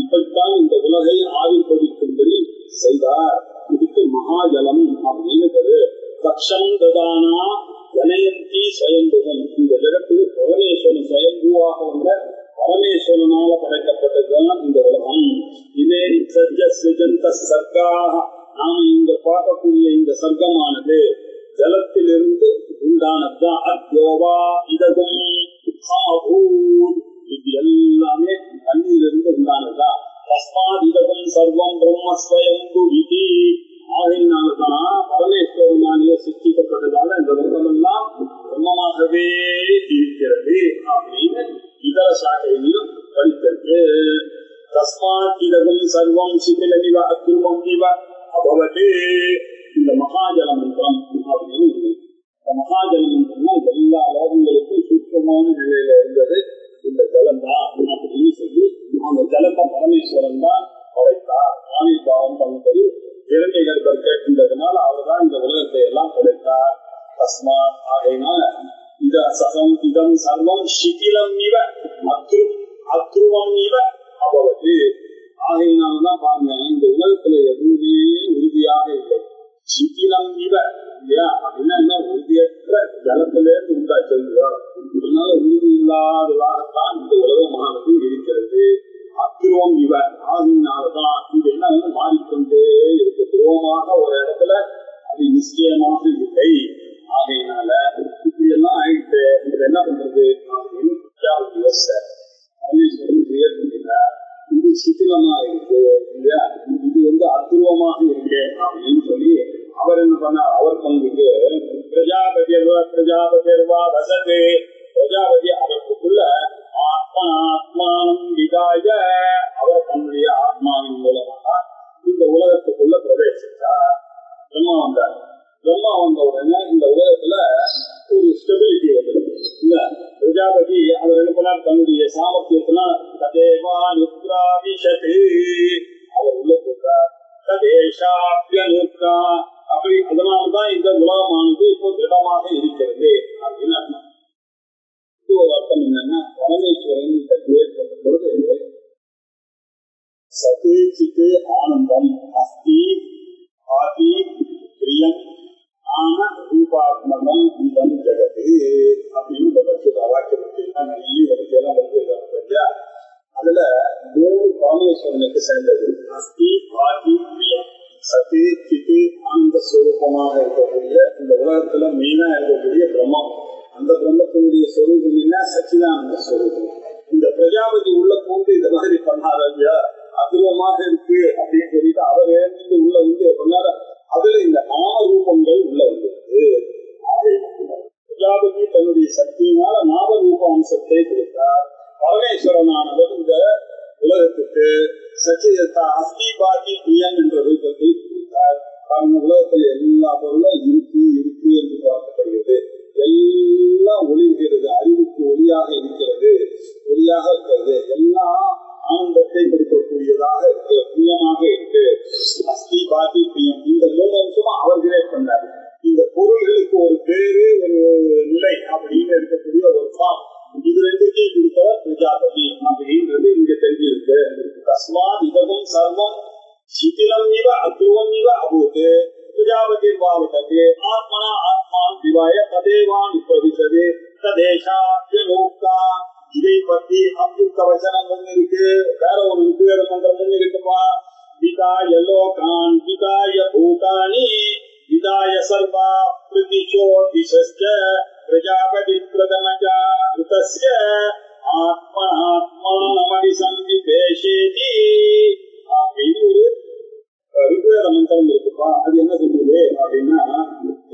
இப்படித்தான் இந்த உலகை ஆவிர்வதிக்கும்படி செய்தார். இதுக்கு மகாஜலம் அப்படின்னு பேரு. கக்ஷம் ததானா ஜனயந்தி ஸ்வயம்புவம். இந்த ஜகத்துக்கு பரமேஸ்வரன் ஸ்வயம்புவாக உள்ள பரமேஸ்வரனால படைக்கப்பட்டதுதான் இந்த உலகம். இதே சர்ஜந்த சர்க்காக நாம இங்க பார்க்கக்கூடிய இந்த சர்க்கமானது ஜலத்திலிருந்து உண்டானதுதான். அத்யோவா இதகும் சமபூத். இது எல்லாமே தண்ணீரிலிருந்து உண்டானதுதான். தஸ்மாத் இதகும் சர்வம் பிரம்ம ஸ்வயம்பு விதி. ஆகையினால்தான் பரமேஸ்வரனாலேயே சிருஷ்டிக்கப்பட்டதால இந்த உலகமெல்லாம் பிரம்மமாகவே இருக்கிறது அப்படின்னு இதர சாகையிலும் படித்திருக்கு. தஸ்மாத் இதகும் சர்வம் சிதிலமிவ அக்ருமம் இவ அபவதே. இந்த மகாஜல மந்திரம் அப்படின்னு இந்த மகாஜல மந்திரம்னா எல்லா லோகங்களுக்கும் சூட்சமான நிலையில இருந்தது இந்த ஜலம் தான் அப்படின்னு சொல்லி அந்த ஜலத்தை பரமேஸ்வரன் தான் படைத்தார். ஆவிர்வாவம் பண்ணும்படி இறங்கைகள் கேட்கின்றதுனால அவர் தான் இந்த உலகத்தை எல்லாம் படைத்தார். தஸ்மாத் ஆகையினால இதம் சர்வம் சிதிலம் இவ அத்ருவம் இவ அபவது. ஆகையினால்தான் பாருங்க இந்த உலகத்துல எதுவுமே உறுதியாக இல்லை. சிதிலம் இவ இல்லையா அப்படின்னா என்ன, உறுதியற்ற ஜலத்திலேருந்து உண்டாச்சு. அதனால உறுதி இல்லாததாகத்தான் இந்த உலகமானது இருக்கிறது. அத்ருவம் இவ ஆகையினால்தான் இது என்ன மாறிக்கொண்டே இருக்கு. துருவமாக ஒரு இடத்துல அது நிச்சயமாக இல்லை. ஆகையினால இப்படி எல்லாம் ஆயிட்டு இது என்ன பண்றது அப்படின்னு இது சிதிலமா இருக்கு இல்லையா, இது அத்துருவமாக இருக்கு அப்படின்னு சொல்லி அவர் என்ன பண்ணார், அவர் பங்குக்கு பிரஜாபதிர்வா வசது. பிரஜாபதி அவருக்குள்ள ஆத்மானம் விதாய அவர் தன்னுடைய ஆத்மாவின் மூலமாக இந்த உலகத்துக்குள்ள பிரவேசித்தார். பிரம்மா வந்தார். பிரம்மா வந்த உடனே இந்த உலகத்துல ஒரு ஸ்டெபிலிட்டி வந்துருக்கு இல்ல. பிரஜாபதி அவர் என்ன பண்ணார், தன்னுடைய சாமர்த்தியத்தினால் ததேவா நித்ராவிஷது அவர் உள்ள போட்டார். ததேஷாப்யனுத்ரா அப்படி. அதனால்தான் இந்த உலகமானது இப்போ திடமாக இருக்கிறது அப்படின்னு அர்த்தம். இது ஒரு அர்த்தம் என்னன்னா, பரமேஸ்வரன் ஏற்பட்ட பொழுது சதே சித்து ஆனந்தம் அஸ்தி ஆதி பிரியம் ஆன ரூபாத்மகம் இதம் ஜெகது அப்படின்னு வாக்கியத்தை நிறைய வரிசையெல்லாம் வந்து அதுல 3 பரமேஸ்வரனுக்கு சேர்ந்தது. அஸ்தி ஆதி பிரியம். சத்து சித்து ஆனந்த ஸ்வரூபம் ஸ்வரூபமாக இருக்கக்கூடிய இந்த உலகத்துல மெயினா இருக்கக்கூடிய பிரம்மம், அந்த பிரம்மத்தினுடைய ஸ்வரூபம் என்ன? சச்சிதானந்த ஸ்வரூபம். இந்த பிரஜாபதி உள்ள போட்டு இந்த மாதிரி பண்ணாரு இல்லையா, அபூர்வமாக இருக்கு அப்படின்னு சொல்லிட்டு அவர் எழுந்து உள்ள வந்து பண்ணாரு. அதுல இந்த நாம ரூபங்கள் உள்ள வந்திருக்கு. பிரஜாபதி தன்னுடைய சக்தியினால நாம ரூப அம்சத்தை கொடுத்தார். பரமேஸ்வரனானவர் இந்த உலகத்துக்கு சச்சிதா அஸ்தி பாதி பிரியம் என்ற ரூபத்தை கொடுத்தார். அந்த உலகத்துல எல்லா பொருளும் இருக்கு இருக்கு என்று பார்க்கப்படுகிறது. எல்லாம் ஒளிர்கிறது, அறிவுக்கு ஒளியாக இருக்கிறது, ஒளியாக இருக்கிறது. எல்லாம் ஆனந்தத்தை கொடுக்கக்கூடியதாக இருக்கு, பிரியமாக இருக்கு. அஸ்தி பாதி பிரியம் இந்த 3 அம்சமும் அவர் கிரியேட் பண்ணார். இந்த பொருள்களுக்கு ஒரு பேரு, ஒரு நிலை அப்படின்னு இருக்கக்கூடிய ஒரு ஃபார்ம், இது ரெண்டுத்தையும் கொடுத்தவர் பிரஜாபதி அப்படின்றது இங்க தெரிஞ்சிருக்கு. தஸ்மாத் இதகம் சர்வம் சிதிலம் இவ அத்ருவம் இவ அபூத் பிரஜாபதி பாவதே ஆத்மனா ஆத்மான் விவாய ததேவான் பிரவிசதே ததேஷாப்யலோக்தா. இதை பத்தி அப்துக்க வச்சனம் ஒண்ணு இருக்கு, வேற ஒரு ருக்குவேத மந்திரம் ஒண்ணு இருக்குப்பா. விதாய லோகான் விதாய பூதானி விதாய சர்வா பிரதிஷோ திசஸ்ய பிரஜாபதி பிரதமஜா ருதஸ்ய ஆத்மனாத்மானமதி சந்திபேஷேதி அப்படின்னு ஒரு ருக்குவேத மந்திரம் இருக்குப்பா. அது என்ன சொல்றது அப்படின்னா,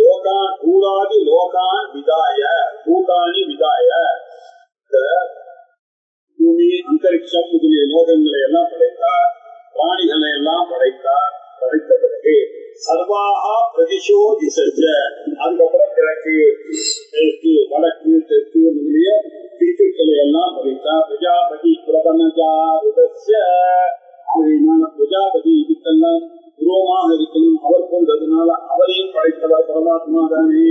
லோகான் பூராதி லோகான் விதாய பூதானி விதாய, இந்த பூமி அந்தரிக்ஷம் முதலிய லோகங்களை எல்லாம் படைத்தார், பிராணிகளை எல்லாம் படைத்தார். படைத்த பிறகு சர்வாகா பிரதிஷோ திசைச்ச, அதுக்கப்புறம் கிழக்கு மேற்கு வடக்கு தெற்கு முதலிய திக்குகளை எல்லாம் படைத்தார். பிரஜாபதி பிரதமஜா ருதஸ்ய, பிரஜாபதி இதுக்கெல்லாம் உருவமாக இருக்கணும், அவர் போன்றதுனால அவரையும் படைத்தவர் பரமாத்மா தானே.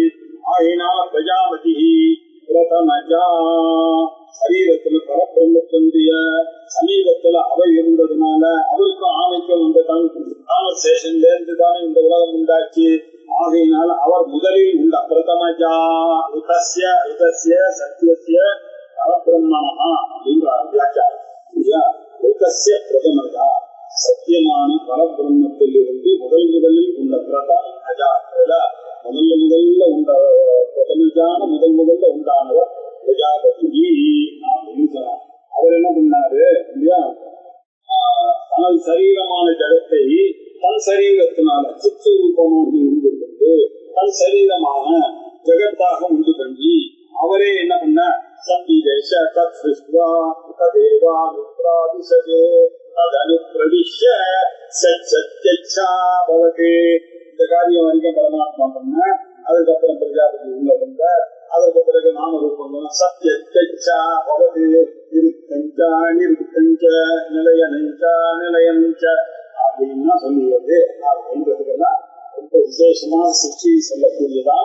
ஆகையினால பிரஜாபதி பிரதமஜா, சரீரத்துல பரபிரம்மத்தினுடைய சமீபத்துல அவர் இருந்ததுனால அவருக்கும் ஆமைக்கும் இந்த கான்வர்சேஷன்ல இருந்து தானே இந்த உலகம் உண்டாச்சு. ஆகையினால அவர் முதலில் உண்ட பிரதமஜா ருதஸ்ய ருதஸ்ய சத்தியஸ்ய பரபிரம்மணா அப்படிங்கிற வியாக்கியானம். ருதஸ்ய பிரதமஜா, சத்தியமான பரபிரம்மத்தில் இருந்து முதலில் உண்ட பிரதம் அஜா, முதல்ல உண்ட பிரதமஜான முதல்ல உண்டானவர் பிரஜாபதி அப்படின்னு சொன்னார். அவர் என்ன பண்ணாரு இல்லையா, தனது சரீரமான ஜகத்தை தன் சரீரத்தினால சித்து ரூபமாக இருந்து கொண்டு தன் சரீரமான ஜகத்தாக உண்டு பண்ணி அவரே என்ன பண்ண சம்பிதேஷ தத் சிருஷ்ட்வா ததேவானுப்ராவிஷதே ததனுப்ரவிஷ்ய சத்யச்சா பவதே. இந்த காரியம் வரைக்கும் பரமாத்மா பண்ண, அதுக்கப்புறம் பிரஜாபதி உள்ள வந்த, அதற்கு பிறகு நாம ரூபம் சத்யச்சா பவதே இருக்கஞ்சா நிருக்கஞ்ச நிலையனஞ்சா நிலையனஞ்ச அப்படின்னா சொல்லுவது. அப்படின்றதுக்கெல்லாம் ரொம்ப விசேஷமா சிருஷ்டி சொல்லக்கூடியதா.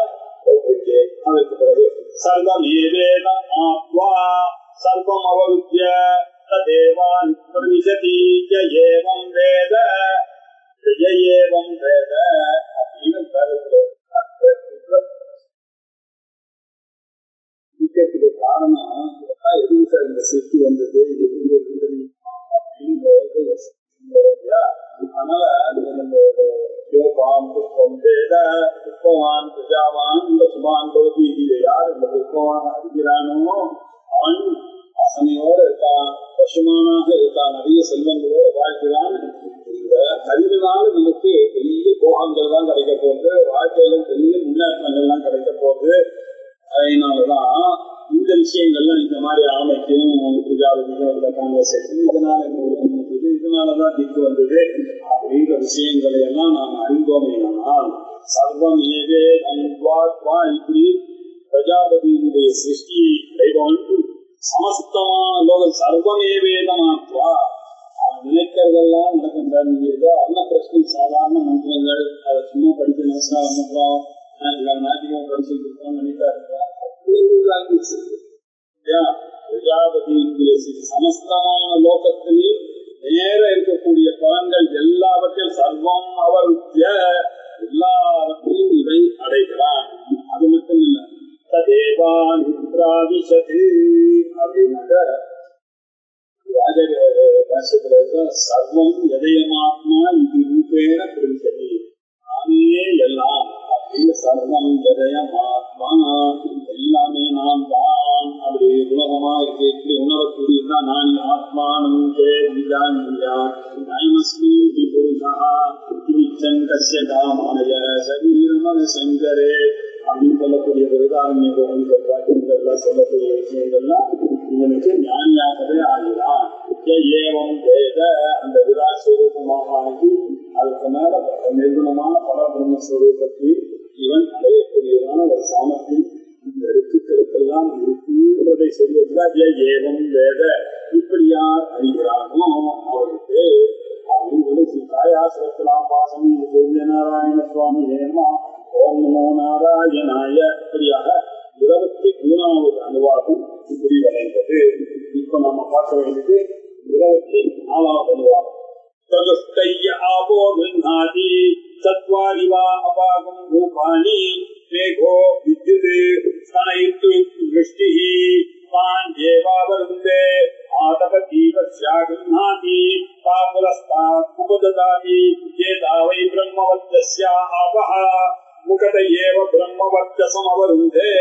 அதற்கு பிறகு சர்வம் ஏவேதம் ஆத்வா சர்வம் அவருத்திய ததேவான் பிரவிசதி ஏவம் வேத ஏவம் வேத அப்படின்னு காரணம் எதுவும் சார் இந்த சிருஷ்டி வந்தது அதனால புஷ்பம் வேத புஷ்பவான் பிரஜாவான் இந்த சுபான் பகுதி இதை யார் இந்த புஷ்பவான் அறிகிறானோ அவன் வாசனையோட இருக்கான், பசுமானாக இருக்கான், நிறைய செல்வங்களோட வாழ்கிறான். இந்த அறிவினால நமக்கு பெரிய போகங்கள் தான் கிடைக்க போகுது, வாழ்க்கையில பெரிய முன்னேற்றங்கள்லாம் கிடைக்க போகுது. அதனாலதான் இந்த விஷயங்கள்லாம் இந்த மாதிரி ஆமைக்கும் பிரஜாபதிக்கும் கான்வர்சேஷன் இதனால வந்தது, இதனாலதான் திக்கு வந்தது அப்படின்ற விஷயங்களை எல்லாம் நாம் அறிந்தோமையானால் சர்வம் ஏவே அன்வா இப்படி பிரஜாபதியினுடைய சிருஷ்டி தெய்வம் சமஸ்தமான லோகம் சர்வம் ஏவேதமாத்வா. அவன் நினைக்கிறதெல்லாம் நடக்கின்ற நீங்க ஏதோ அன்ன பிரச்சனை சாதாரண மந்திரங்கள் அதை சும்மா படிச்சு நமஸ்காரம் பண்றோம், நாட்டிகம் படிச்சுட்டு இருக்கோம் நினைக்காருங்க. பிரஜாபதியினுடைய சமஸ்தமான லோகத்திலே நேர இருக்கக்கூடிய பலன்கள் எல்லாவற்றையும் சர்வம் அவருத்திய எல்லாவற்றையும் இவை அடைகிறான். அது மட்டும் இல்ல ததேவான் அப்படின்னாக்க ராஜபாஷத்துல சர்வம் எதயமாத்மா இது ரூபேன புரிஞ்சது, நானே எல்லாம் சர்வம் ஜெயமாத்மா எல்லாமே நான் தான் அப்படி உலகமா இருக்கு இப்படி உணரக்கூடியதுதான் நான் ஆத்மானம் அயமஸ்மி புருஷா கசிய காமாய சரீரமன சங்கரே அப்படின்னு சொல்லக்கூடிய விருதாரண்ய வாக்கியங்கள்ல சொல்லக்கூடிய விஷயங்கள்லாம் இவனுக்கு ஞானியாகவே ஆகிறான். ஏவம் வேத அந்த விராஸ்வரூபமாக ஆகி அதுக்கு மேல நிர்குணமான பரபிரம்மஸ்வரூபத்தில் இவன் அடையக்கூடியதான ஒரு சாமர்த்தியம் இந்த ரித்துக்களுக்கெல்லாம் இருக்குன்றதை சொல்வதுதான் ஏவம் வேத இப்படி யார் அறிகிறானோ அவருக்கு அப்படின்னு சொல்லி காயாசிரத்தலாம் பாசம் சூரியநாராயண சுவாமி ஏமா ஓம் நமோ நாராயணாய இப்படியாக 23வது அனுவாதம் முடிவடைந்தது. இப்ப நம்ம பார்க்க வேண்டியது 24வது அனுவாதம். சதுஷ்டைய ஆபோ கிருஹாதி சத்வாரி வா அபாகம் ரூபாணி மேகோ வித்யுத் ஸ்தனயித்து விருஷ்டிஹி தான் ஏவாவருந்தே ஆதபதீவஸ்யா கிருஹாதி தாபுரஸ்தாத் உபததாதி ஏதாவை பிரம்மவத்யஸ்யா ஆபஹ முகத ஏவ பிரம்மவத்யசமவருந்தே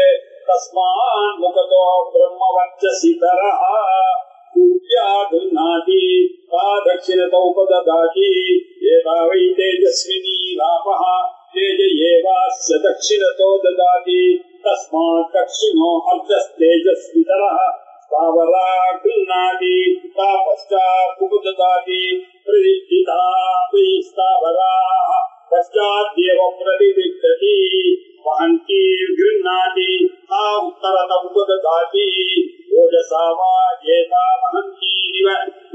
தஸ்மான் முகதோ பிரம்மவத்யசிதரஹ பூஜ்யா கிருஹாதி தா தட்சிணதோ உபததாதி ஏதாவை தேஜஸ்வினி லாபஹ தேஜ ஏவாஸ்ய தட்சிணதோ ததாதி தஸ்மாத் தட்சிணோ அர்த்தஸ்தேஜஸ்விதரஹ ஸ்தாவரா கிருஹாதி தா பஷ்சாத் உபததாதி பிரதிஷ்டிதா ஸ்தாவரா பஷ்சாத்யேவ பிரதிஷ்டதி வஹந்தி கிருஹாதி தா உத்தரத உபததாதி ஓஜசா வா ஏதா வஹந்தீரிவ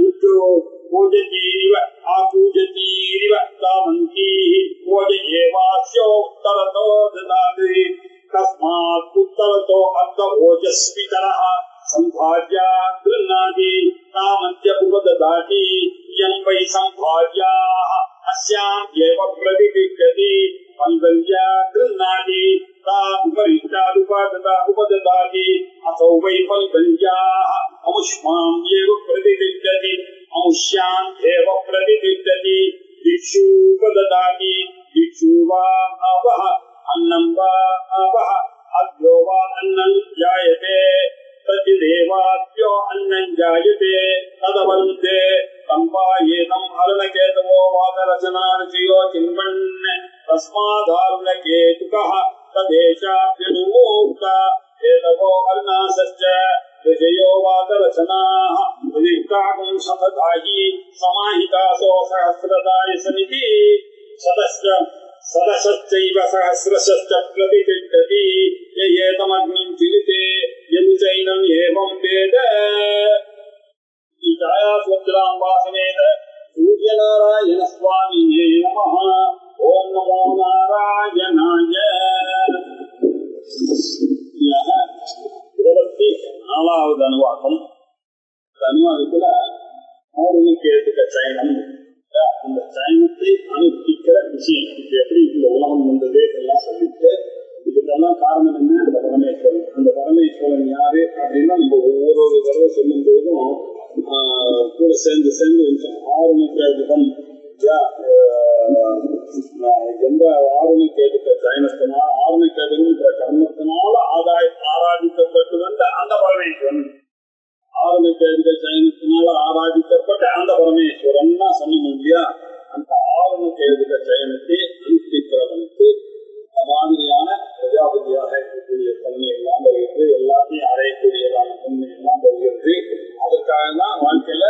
உஜ்ஜோ பூஜதீரிவ ஆபூஜதீரிவ தாவந்தி ஓஜ ஏவாஸ்யோ உத்தரதோ ததாதி தஸ்மாத் உத்தரதோ அர்த்த ஓஜஸ்விதரஹ சம்பாஜ்யா கிருஹாதி தாமத்ய உபததாதி யம் வை சம்பாஜ்யாஹ அஸ்யாம் ஏவ பிரதிஷ்டதி பங்கல்யா கிருஹாதி தா உபததாதி அசௌ வை பங்கல்யாஹ அமுஷ்மாம் ஏவ பிரதிஷ்டதி அமுஷ்யாம் ஏவ பிரதிஷ்டதி திக்ஷு உபததாதி திக்ஷு வா அவஹ அன்னம் வா அவஹ அத்யோ வா அன்னம் ஜாயதே தத்யதேவாத்யோ அன்னம் ஜாயதே ததவந்தே சம்பாயேதம் அருணகேதவோ வாதரசனார்ஜியோ சின்வன் தஸ்மாதாருணகேதுகः ததேஷாப்யனுமோக்த ஏதவோ அருணாசஸ்ச ரிஷயோ வாதரசனாः பிரதிஷ்டாகும் சததாயி சமாஹிதாசோ சஹஸ்ரதாய சமிதி சதசச்சைவ சஹஸ்ரசச்ச பிரதிஷ்டதி ஏதமக்னிம் சிலிதே யமுச்சைனம் ஏவம் வேத. ீகாயாஸ்வத்ராம்பாசமேத சூரியநாராயண சுவாமியே நமஹ. ஓம் நமோ நாராயணாய. 24வது அனுவாதம். இந்த அனுவாதத்துல ஆறுணிகேதுக சயனம், அந்த சயனத்தை அனுஷ்டிக்கிற விஷயம் எப்படி இந்த உலகம் வந்தது எல்லாம் சொல்லிட்டு இதுக்கெல்லாம் காரணம் என்ன? அந்த பரமேஸ்வரன். அந்த பரமேஸ்வரன் யாரு அப்படின்னா நம்ம ஒவ்வொரு தடவை சொல்லும் பொழுதும் கூட சேர்ந்து ஆறுணிகேதுகம் எந்த ஆறுணிகேதுக சயனத்தினால் ஆறுணிகேதுகம் கர்மத்தினால ஆராதிக்கப்பட்டு வந்த அந்த பரமேஸ்வரன், ஆறுணிகேதுக சயனத்தினால ஆராதிக்கப்பட்ட அந்த பரமேஸ்வரன் தான் சொன்னோம் இல்லையா? அந்த ஆறுணிகேதுக சயனத்தை அனுஷ்டிக்கிறவனுக்கு இந்த மாதிரியான பிரஜாபதியாக இருக்கக்கூடிய தன்மை எல்லாம் வருகிறது, எல்லாத்தையும் அடையக்கூடியதான தன்மை எல்லாம் வருகிறது. அதற்காக தான் வாழ்க்கையில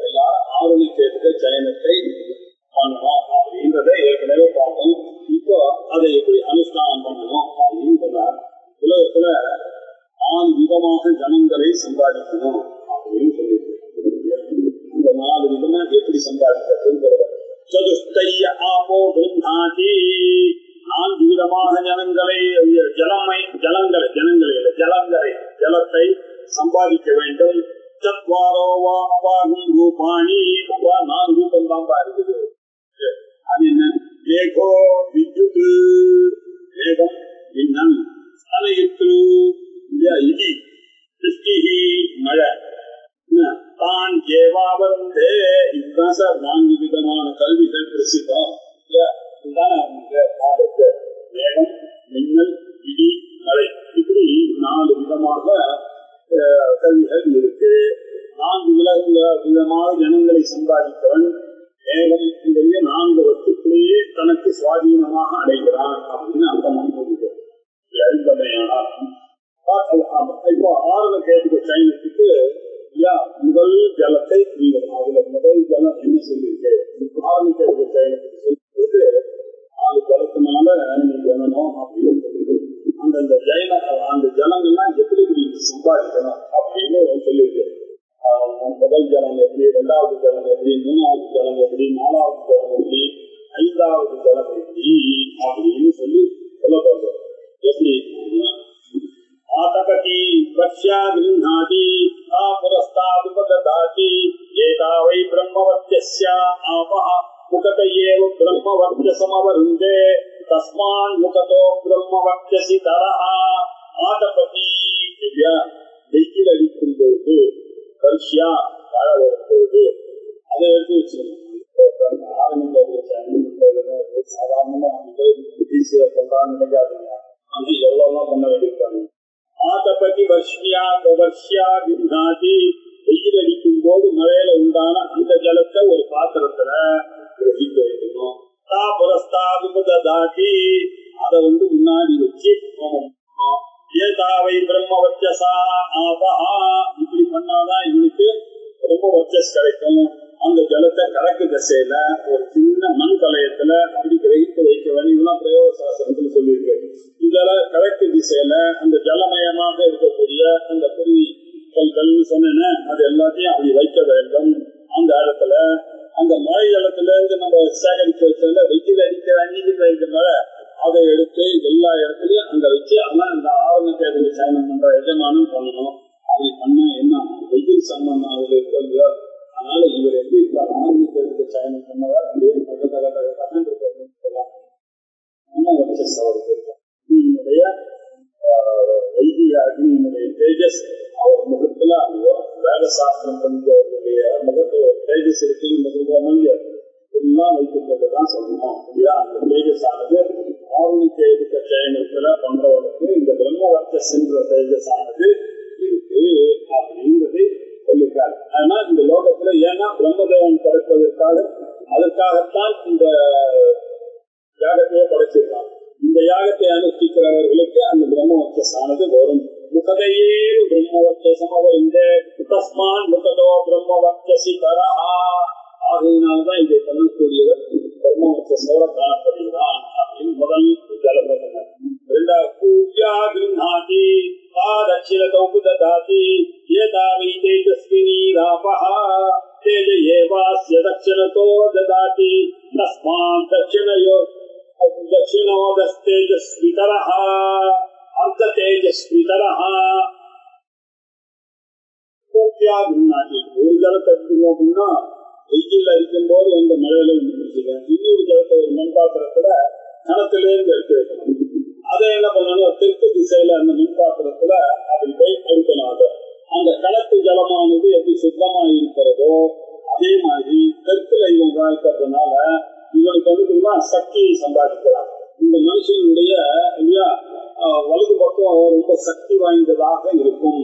எல்லாரும் ஆறுணிகேதுக சயனத்தை பண்ணணும் அப்படின்றத ஏற்கனவே பார்த்தோம். இப்போ அதை எப்படி அனுஷ்டானம் பண்ணணும் அப்படின்னு சொன்னார். உலகத்துல 4 விதமாக ஜனங்களை சம்பாதிக்கணும் அப்படின்னு சொல்லிட்டு அந்த 4 விதமா எப்படி சம்பாதிக்கிறது. சதுஷ்டைய ஆபோ கிருஹாதி 4 விதமாக ஜனங்களை ஜலத்தை சம்பாதிக்க வேண்டும். சத்வாரோ வா அபாகும் ரூபாணி, 4 ரூபம் தான் இருக்குது. அது என்ன? மேகோ வித்யுத், மேகம் மின்னல், ஸ்தனயித்து இடி, திருஷ்டிஹி மழை, தான் ஏவாவருந்தே. இதுதான் சார் 4 விதமான கல்விகள் பிரசித்தம். இதுதான் மேகம், விதமாக கவிகள் இருக்கு. 4 விதமாக ஜனங்களை சம்பாதித்தவன் மேலும் இந்த 4 வஸ்துக்களிலேயே தனக்கு சுவாதீனமாக அடைகிறான் அப்படின்னு அர்த்தமாக இருக்கு. அறிந்தமையானால் இப்போ ஆரம்ப கேட்டுக்க சைனத்துக்கு முதல் ஜலத்தை நீங்க அதுல முதல் ஜலம் என்ன சொல்லியிருக்கு ஆரம்ப கேட்டுக்க சைனத்துக்கு சொல்லும்போது 4 ஜலத்தினால நீங்க பண்ணணும் அப்படின்னு சொல்லிட்டு அந்த ஜலங்கள்லாம் எப்படி சம்பாதிக்கணும் அப்படின்னு சொல்லியிருக்கு. முதல் ஜலம் எப்படி, 2வது ஜலம் எப்படி, 3வது ஜலம் எப்படி, 4வது ஜலம் எப்படி, 5வது ஜலம் எப்படி அப்படின்னு சொல்லி சொல்லப்படுது. எப்படி ஆதகதி வர்ஷ்யா கிருஹாதி புரஸ்தாதுபததாதி ஏதாவை பிரம்மவர்ச்சஸ்ய ஆபஹ முகத ஏவ பிரம்மவர்ச்சசமவருந்தே தஸ்மான் முகதோ பிரம்மவர்ச்சசி தரஹ ஆதபதி வெயில் அடிக்கும் பொழுது வர்ஷ்யா மழை வரும்போது அதை எடுத்து வச்சிருக்கோம். சாதாரணமா சொல்றான்னு நினைக்காதீங்க. அது எவ்வளவுலாம் பண்ண வேண்டியிருக்காங்க. ஆதபதி வர்ஷ்யா கிருஹாதி வெயில் அடிக்கும் போது மழையில உண்டான அந்த ஜலத்தை ஒரு பாத்திரத்துல கிரகிக்க வைக்கணும். புரஸ்தாதுபததாதி அதை முன்னாடி வச்சு ஏதாவை பிரம்ம வர்ச்சசா ஆபஹா இப்படி பண்ணாதான் இவனுக்கு ரொம்ப வர்ச்சஸ் கிடைக்கும். அந்த ஜலத்தை கலக்கு திசையில ஒரு சின்ன மண் கலையத்துல அப்படி கிரகிக்க வைக்க வேணும். பிரயோக சாஸ்திரத்துல சொல்லியிருக்கு. இதுல கிழக்கு திசையில அந்த ஜலமயமாக இருக்கக்கூடிய அந்த குருவி கல்கள்னு சொன்னேன்னு அது எல்லாத்தையும் அப்படி வைக்க வேண்டும். அந்த இடத்துல அந்த மழை ஜலத்துல இருந்து நம்ம சேகரிக்க வச்சதுல வெயில் அடிக்கிற அன்னைக்கு வைக்க மழை அதை எடுத்து எல்லா இடத்துலயும் அங்க வச்சு அதான் இந்த ஆவண தேர்தலை சயனம் பண்ற எஜமானம் பண்ணணும். அப்படி பண்ண என்ன வெயில் சம்பந்தம் அதுல இருக்கோ. அதனால இவர் எப்படி ஆவண தேர்தலை சயனம் பண்ணவர் அப்படியே அக்னியினுடைய வைத்திய அக்னியினுடைய தேஜஸ் அவர் முகத்துல வேத சாஸ்திரம் பண்ணியவர்களுடைய முகத்துல தேஜஸ் இருக்குன்னு எல்லாம் வைத்துக் கொண்டுதான் சொல்லணும். அந்த தேஜஸ் ஆனது ஆவணத்தை எடுக்க சயனத்துல பண்றவனுக்கு இந்த பிரம்மவர்ச்சஸ் என்ற தேஜஸ் ஆனது இருக்கு அப்படிங்கிறது சொல்லியிருக்காரு. ஆனா இந்த லோகத்துல ஏன்னா பிரம்மதேவன் படைப்பதற்காக அதற்காகத்தான் இந்த யாகத்தையே படைச்சிருக்காங்க. இந்த யாகத்தை அனுஷ்டிக்கிறவர்களுக்கு அந்த பிரம்மவர்ச்சஸ் ஆனது வரும். முகதையே பிரம்மவர்ச்சசம் அவர் இந்த தஸ்மான் முகதோ பிரம்மவர்ச்சசி தரஹா ஆகையினால்தான் இதை பண்ணக்கூடியவர் பிரம்மவர்ச்சசோட காணப்படுகிறான் அப்படின்னு முதல் ஜலபதனர். 2வது பூஜா கிருஹாதி தட்சிணதோ புததாதி ஏதாவை தேஜஸ்வினி ராபஹா தேஜ ஏவாஸ்ய தட்சிணதோ ததாதி தஸ்மான் தட்சிணோதஸ்தேஜஸ்விதரஹ அர்த்த தேஜஸ்விதரஹ. பூஜா கிருஹாதி ஒரு ஜலத்தை எடுத்துக்கணும் அப்படின்னா வெயில் அடிக்கும் போது அந்த மழையில முடிச்சுக்கேன். இன்னொரு ஜலத்தை ஒரு மண்பாத்திரத்துல கணத்திலேருந்து எடுத்து வைக்கணும். அதை என்ன பண்ணணும் தெற்கு திசையில அந்த மண்பாத்திரத்துல அப்படி போய் எடுக்கணும். அதை அந்த கணத்து ஜலமானது எப்படி சுத்தமா இருக்கிறதோ அதே மாதிரி தெற்குல இவங்க இருக்கிறதுனால இவனுக்கு சக்தியை சம்பாதிக்கிறாங்க. இந்த மனுஷனுடைய வலது பக்கம் ரொம்ப சக்தி வாய்ந்ததாக இருக்கும்.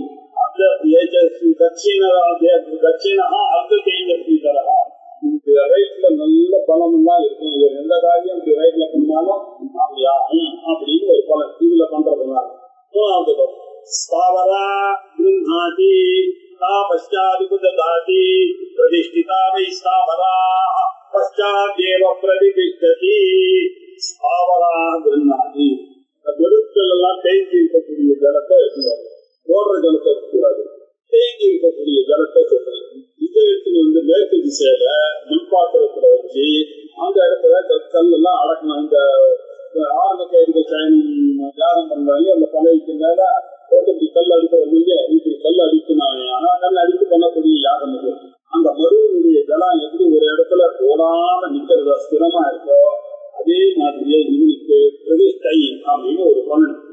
ரைட்ல நல்ல பலம் தான் இருக்கும். இவர் எந்த காரியம் இப்படி ரைட்ல பண்ணாலும் அப்படின்னு ஒரு பலம் இதுல பண்றதுனால. 3வது ஸ்தாவரா கிருஹாதி பశ్చాదుపదதாதி பிரதிஷ்டிதா வை ஸ்தாவரா பశ్చాத்யேவ பிரதிஷ்டதி. ஸ்தாவரா கிருஹாதி பொருட்கள் எல்லாம் தேங்கி இருக்கக்கூடிய ஜலத்தை எடுத்துவாங்க. ஓடுற ஜலத்தை எடுத்துக்கூடாது. தேங்கி இருக்கக்கூடிய ஜலத்தை சொல்றாங்க. இதை எடுத்துட்டு மேற்கு திசையில மண்பாத்திரத்துல வச்சு அந்த இடத்துல கல் எல்லாம் அடக்கணும். இந்த ஆரம்பத்தை எடுக்க சயனம் யாகம் பண்றாங்க. அந்த பழையக்கு மேல போட்டு கல் அடிக்கிறது இப்படி கல் அடிக்கணும். ஆனா கல் அடித்து பண்ணக்கூடிய யாகம் இது. அந்த மருவனுடைய ஜலம் எப்படி ஒரு இடத்துல ஓடாம நிக்கிறதா ஸ்திரமா இருக்கோ அதே மாதிரியே இவனுக்கு பிரதிஷ்டை அப்படின்னு ஒரு பண்ணணும்.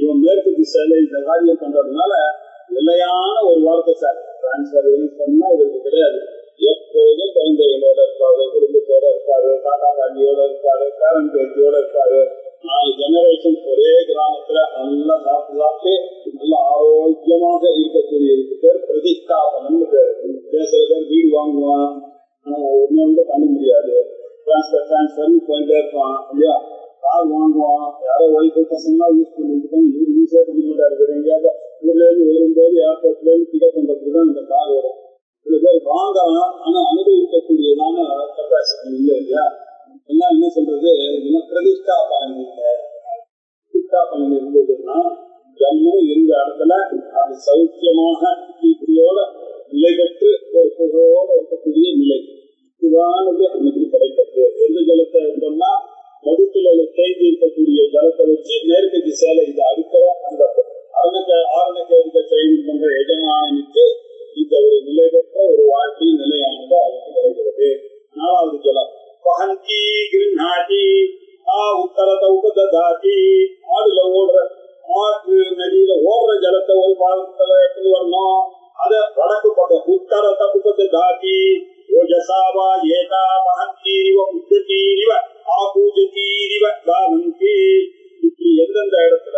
இவன் மேற்கு திசையில இந்த காரியம் பண்றதுனால நிலையான ஒரு வார்த்தை சார் டிரான்ஸ்பர் சொன்னா இவருக்கு கிடையாது. எப்போதும் குழந்தைகளோட இருப்பாரு, குடும்பத்தோட இருப்பாரு, தாத்தா பாண்டியோட இருப்பாரு, பேரன் பேட்டியோட இருப்பாரு. 4 ஜெனரேஷன் ஒரே கிராமத்துல நல்லா சாப்பிட்டு நல்ல ஆரோக்கியமாக இருக்கக்கூடியதுக்கு பேர் பிரதிஷ்டாபனம் பேர். சில பேர் வீடு வாங்குவான், ஆனா ஒன்னு பண்ண முடியாது, டிரான்ஸ்பர் போயிட்டே இருப்பான் இல்லையா. கார் வாங்குவான், யாரோ ஒய்ஃபு பசங்களா யூஸ் பண்ணிட்டு யூஸே பண்ண மாட்டாரு. எங்கேயாவது ஊர்ல இருந்து வரும்போது ஏர்போர்ட்ல இருந்து பிக்கப் பண்றதுக்கு தான் இந்த கார் வரும். சில பேர் வாங்கலாம், ஆனா அனுபவிக்கக்கூடியதான கெப்பாசிட்டி இல்லை இல்லையா. எல்லாம் என்ன சொல்றது, இதெல்லாம் பிரதிஷ்டாபனம் இல்லை. பிரதிஷ்டாபனம் இருந்ததுன்னா ஜம்மு எங்க இடத்துல அது சௌக்கியமாக கீர்த்தியோட நிலை பெற்று ஒரு புகழோட இருக்கக்கூடிய நிலை இதுவானது அன்னைக்கு கிடைக்கிறது. எந்த ஜலத்தை சொன்னா மதுக்குள்ள தேங்கி இருக்கக்கூடிய ஜலத்தை வச்சு மேற்கு திசையில இதை அடுக்கிற அந்த ஆரணக்க செயல் பண்ற எஜமானனுக்கு இந்த ஒரு நிலை பெற்ற ஒரு வாழ்க்கை நிலையானது அவருக்கு கிடைக்கிறது. 4வது ஜலம் பகந்தி கிருநாதி உத்தரத்தை உபதாதி. ஆடுல ஓடுற ஆற்று நதியில ஓடுற ஜலத்தை ஒரு பாதத்துல எடுத்து வரணும். அத வடக்கு பக்கம் உத்தரத்தை உபதாதி ஓஜசாவா ஏதா பகந்தீரிவ உத்தீரிவ ஆபூஜதீரிவ காமந்தி. இப்படி எந்தெந்த இடத்துல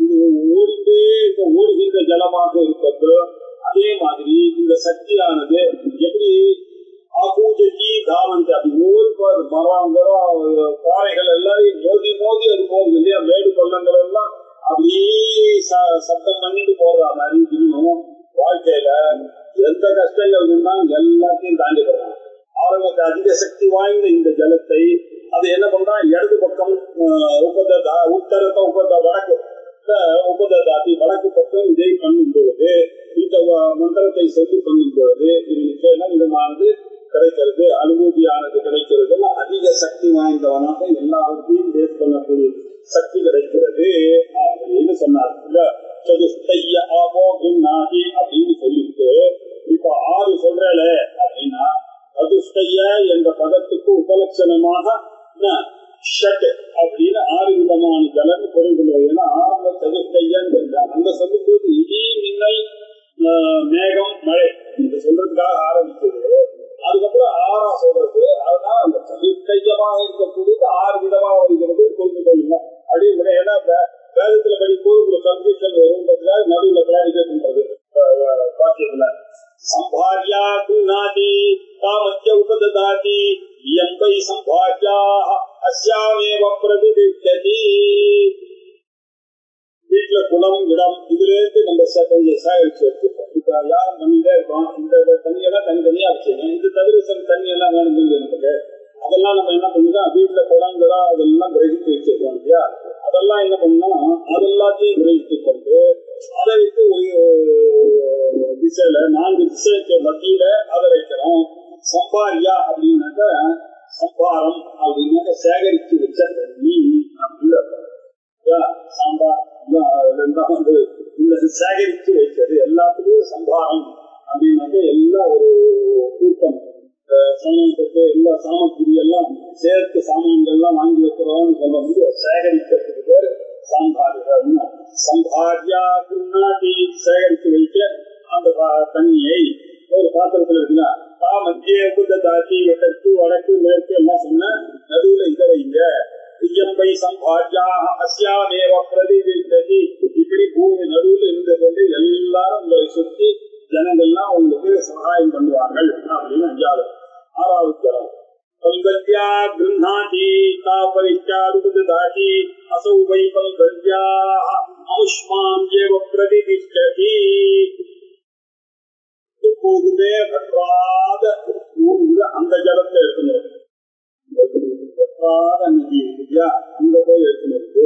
இது ஓடிண்டே இந்த ஓடுகின்ற ஜலமாக இருக்கிறது, அதே மாதிரி இந்த சக்தியானது எப்படி ஆபூஜதி தாமந்தி அப்படி ஓடி போகுது. மரம் பாறைகள் எல்லாரையும் மோதி மோதி அது போகுது இல்லையா. மேடு பள்ளங்கள் எல்லாம் அப்படியே சப்தம் பண்ணிட்டு போடுற மாதிரி இன்னும் வாழ்க்கையில எந்த கஷ்டங்கள் இருந்தாலும் எல்லாத்தையும் தாண்டி போறாங்க. அவங்களுக்கு அதிக சக்தி வாய்ந்த இந்த ஜலத்தை அது என்ன பண்றா, இடது பக்கம் உத்தரத்தை வடக்கு உபதாதி வடக்கு பக்கம் இதை பண்ணும் பொழுது இந்த மந்திரத்தை சொல்லி பண்ணும் பொழுது இவனுக்கு என்ன விதமானது கிடைக்கிறது, அனுபூதியானது கிடைக்கிறது. அதிக சக்தி வாய்ந்தவனாக எல்லாவற்றையும் பேஸ் பண்ணக்கூடிய சக்தி கிடைக்கிறது அப்படின்னு சொன்னார். சதுஷ்டைய ஆபோ குன்னாதி அப்படின்னு சொல்லிட்டு இப்ப 6 சொல்றல அப்படின்னா சதுஷ்டைய என்ற பதத்துக்கு உபலட்சணமாக ஷட் அப்படின்னு 6 விதமான ஜலம் பொருள் கொள்வது. ஏன்னா ஆரம்ப சதுஷ்டையன்னு அங்க சொல்லும் போது இடி மின்னல் மேகம் மழை என்று சொல்றதுக்காக ஆரம்பிச்சது. அதுக்கப்புறம் 6ஆ சொல்றது. அதனால அந்த சதுஷ்டையமாக இருக்கக்கூடியது 6 விதமா வருகிறது புரிந்து கொள்ளுங்க அப்படின்னு. ஏன்னா வேதத்துல படிக்கும்போது ஒரு கன்ஃபியூஷன் வரும்ன்றதுக்காக நடுவில் கிளாரிஃபை பண்றது வாக்கியத்துல. சம்பாரியா குநாதி தாமத்ய உபததாதி இயம்பை சம்பாரியா அஸ்யாமேவ பிரதிதிஷ்டதி. வீட்டுல குளம் இடம் இதுல இருந்து நம்ம கொஞ்சம் சேகரிச்சு வச்சிருக்கோம். இப்ப யாரும் பண்ணிட்டே இருக்கோம், இந்த தண்ணியெல்லாம் தனித்தனியா வச்சுக்கோங்க. இது தவிர சில தண்ணி எல்லாம் வேணும் நமக்கு. அதெல்லாம் நம்ம என்ன பண்ணுறோம், வீட்டுல குளங்களா அதெல்லாம் கிரகித்து வச்சிருக்கோம் இல்லையா. அதெல்லாம் என்ன பண்ணா அதெல்லாத்தையும் கிரகித்து கொண்டு அதை வைத்து ஒரு திசையில 4 திசைக்கு மத்தியில அதை வைக்கிறோம். சம்பாரியா அப்படின்னாக்க சம்பாரம் அப்படின்னாக்க சேகரித்து வச்ச தண்ணி அப்படின்னு சாம்பார் வந்து இந்த சேகரித்து வைக்கிறது எல்லாத்துக்கும் சம்பாரம் அப்படின்னாக்க எல்லாம் ஒரு கூட்டம் சாமான்களுக்கு எல்லா சாமக்கிரி எல்லாம் சேர்த்து சாமான்கள்லாம் வாங்கி வைக்கிறோம்னு சொல்ல முடியும். சேகரிக்கிறதுக்கு பேர் சாம்பார்கள். சம்பாரியா குன்னாதி சேகரித்து வைக்க அந்த தண்ணியை ஒரு பாத்திரத்துல இருக்குன்னா மத்திய உபதாதி தெற்கு வடக்கு மேற்கு எல்லாம் சொன்ன நடுவுல இதை வைங்க. இயம்பை சம்பாரியா அஸ்யாமேவ பிரதிதிஷ்டதி. இப்படி பூமி நடுவுல இருந்து கொண்டு எல்லாரும் உங்களை சுற்றி ஜனங்கள்லாம் உங்களுக்கு சகாயம் பண்ணுவார்கள் அப்படின்னு 5வது. 6வது ஜலம் பல்கல்யா கிருநாதி தாபரிஷ்டாதி அசௌ வை பல்கல்யா ஆயுஷ்மான் ஏவ பிரதிதிஷ்டதி. எப்போதுமே கற்றாத அந்த ஜலத்தை எடுத்துனோம். கற்றாத நதி இல்லையா, அங்க போய் எடுத்துனது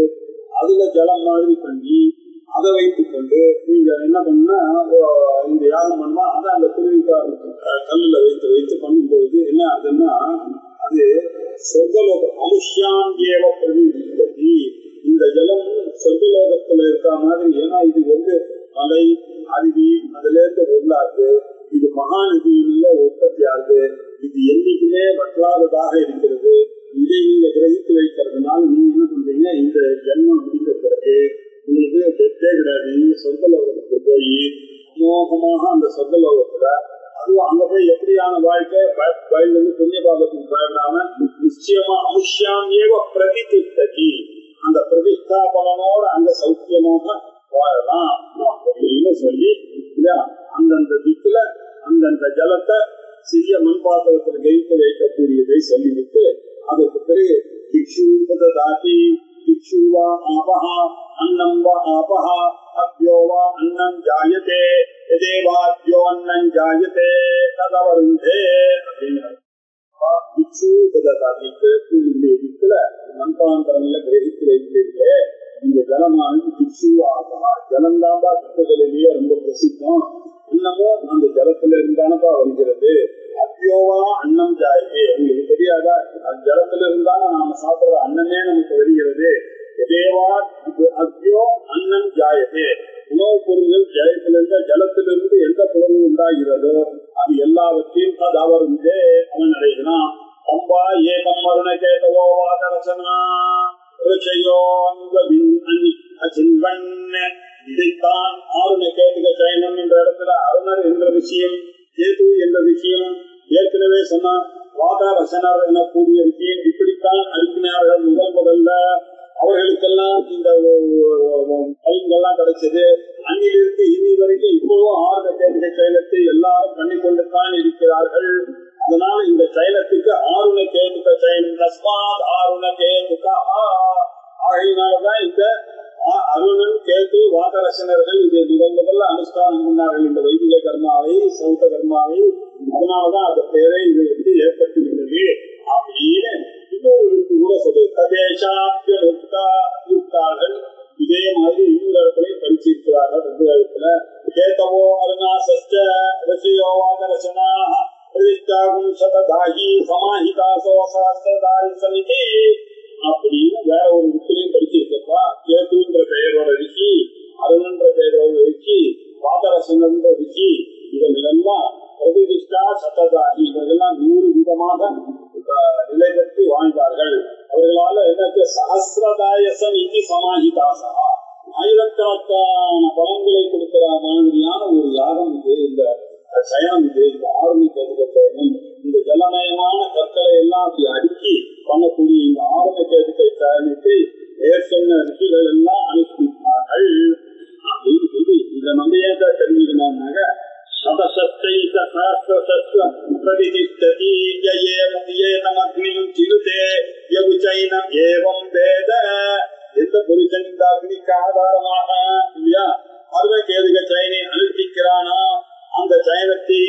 அதுல ஜலம் மாதிரி பண்ணி அதை வைத்துக் கொண்டு நீங்க என்ன பண்ணா இந்த யாகம் பண்ணா அதை அந்த திருவிக்கா கல்லுல வைத்து பண்ணும்போது என்ன ஆகுதுன்னா அது சொர்க்கலோகம் அமுஷ்யாங்கேவ பிரதிநிதி. இந்த ஜலம் சொர்க்கலோகத்துல இருக்க மாதிரி. ஏன்னா இது வந்து மலை அருவி அதுல இருந்து பொருளாது. இது மகாநதியில உற்பத்தி ஆகுது. இது என்னைக்குமே வற்றாததாக இருக்கிறது. இதை நீங்க கிரகித்து வைக்கிறதுனால நீங்க என்ன பண்றீங்க, இந்த ஜென்மம் முடிந்த பிறகு உங்களுக்கு டெத்தே கிடையாது. சொர்க்கலோகத்துக்கு போய் அமோகமாக அந்த சொர்க்கலோகத்துல அதுவும் அங்க போய் எப்படியான வாழ்க்கை பயந்து புண்ணிய பாகத்துக்கு பயப்படாம நிச்சயமா அமுஷ்யாங்கேவ பிரதிதிஷ்டதி. சித்தாபலனோட அந்த சௌக்கியமாக வாழலாம் அப்படின்னு சொல்லி அந்தந்த திக்குல அந்தந்த ஜலத்தை சிறிய மண்பாத்திரத்தில் கழித்து வைக்கக்கூடியதை சொல்லிவிட்டு அதற்கு பிறகு திக்ஷூபதாதி திக்ஷூவா ஆபஹா அன்னம் வா ஆபஹா அப்யோவா அன்னம் ஜாயதே எதேவாத்யோ அன்னம் ஜாயதே ததவருந்தே அப்படின்னாரு. திக்ஷூபதாதி திக்குல மண்பாந்திரங்கள கிரகித்து வைக்கிறீர்களே இந்த ஜலமானது திக்ஷூவா ஆபஹா ஜலந்தாம்பா திக்குகளிலேயே ரொம்ப பிரசித்தம். அன்னமும் அந்த ஜலத்துல இருந்தானப்பா வருகிறது. அப்யோவா அன்னம் ஜாயதே உங்களுக்கு தெரியாதா ஜலத்துல இருந்தாலும் நாம சாப்பிடுற அன்னமே நமக்கு வருகிறது. எதேவா அப்யோ அன்னம் ஜாயதே உணவுப் பொருள்கள் ஜலத்திலிருந்து ஜலத்திலிருந்து எந்த பொருள் உண்டாகிறதோ அது எல்லாவற்றையும் தவறுந்தே அவன் அடைகிறான். அம்பா ஏதம் மருண கேட்டவோ வாதரசனா இதைத்தான் ஆருண கேட்டுக சயனம் என்ற இடத்துல அருணர் என்ற விஷயம் கேது என்ற விஷயம் ஏற்கனவே சொன்ன வாதாரசனர் எனக்கூடிய விஷயம் இப்படித்தான் அடிக்கினார்கள். முதல்ல அவர்களுக்கெல்லாம் இந்த பலன்கள்லாம் கிடைச்சது. அன்னிலிருந்து இன்னி வரைக்கும் இப்போதும் ஆருண கேட்டுக செயலத்தை எல்லாரும் பண்ணிக்கொண்டுத்தான் இருக்கிறார்கள். அதனால இந்த செயலத்துக்கு ஆருண கேட்டுக செயலம் தஸ்மாத் ஆருண கேட்டுகா ஆகையினாலதான் இந்த அருணன் கேது வாதரசனர்கள் இதை முதல்ல அனுஷ்டானம் பண்ணார்கள் இந்த வைதிக கர்மாவை சௌத கர்மாவை. அதனாலதான் அந்த பெயரை இது வந்து ஏற்பட்டுவிட்டது அப்படின்னு இன்னொரு கூட சொல்லு ததேசாப்தியுக்தார்கள் இதே மாதிரி இன்னொரு இடத்துலயும் படிச்சிருக்கிறார்கள். ரிக்வேதத்துல கேதவோ அருணா சஷ்ட ரிஷியோ வாதரசனா பிரதிஷ்டாகும் சததாகி சமாஹிதாசோ சஹஸ்ரதாரி சமிதி அப்படின்னு வேற ஒரு புத்திலையும் படிச்சிருக்கப்பா. கேதுன்ற பெயரோட ரிஷி, அருணன்ற பெயரோட ரிஷி, வாதரசனன்ற ரிஷி இவங்களெல்லாம் பிரதிஷ்டா சததாகி இவர்களெல்லாம் 100 விதமாக நிலை பெற்று வாழ்ந்தார்கள். அவர்களால என்னாச்சு சஹஸ்ரதாயசம் இது சமாஹிதாசா ஆயிரக்கணக்கான பலன்களை கொடுக்கிற மாதிரியான ஒரு யாகம் இது. இந்த சயனம் இது இந்த ஆருணி கேதுக சயனம் இந்த ஜலமயமான கற்களை எல்லாம் அப்படி அடுக்கி பண்ணக்கூடிய இந்த ஆருண கேதுக சயனத்தை ஏற்கன ரிஷிகள் எல்லாம் அனுஷ்டித்தார்கள் அப்படின்னு சொல்லி இதை நம்ம ஏன் தெரிஞ்சுக்கணும்னாக்க சதசத்தை பிரதிஷ்டதி ஏதமக்னியும் சிறுதே யகுச்சைனம் ஏவம் வேத எந்த புருஷன் இந்த அக்னிக்கு ஆதாரமாக இல்லையா அருண கேதுக சயனை அனுஷ்டிக்கிறானா அந்த சயனத்தை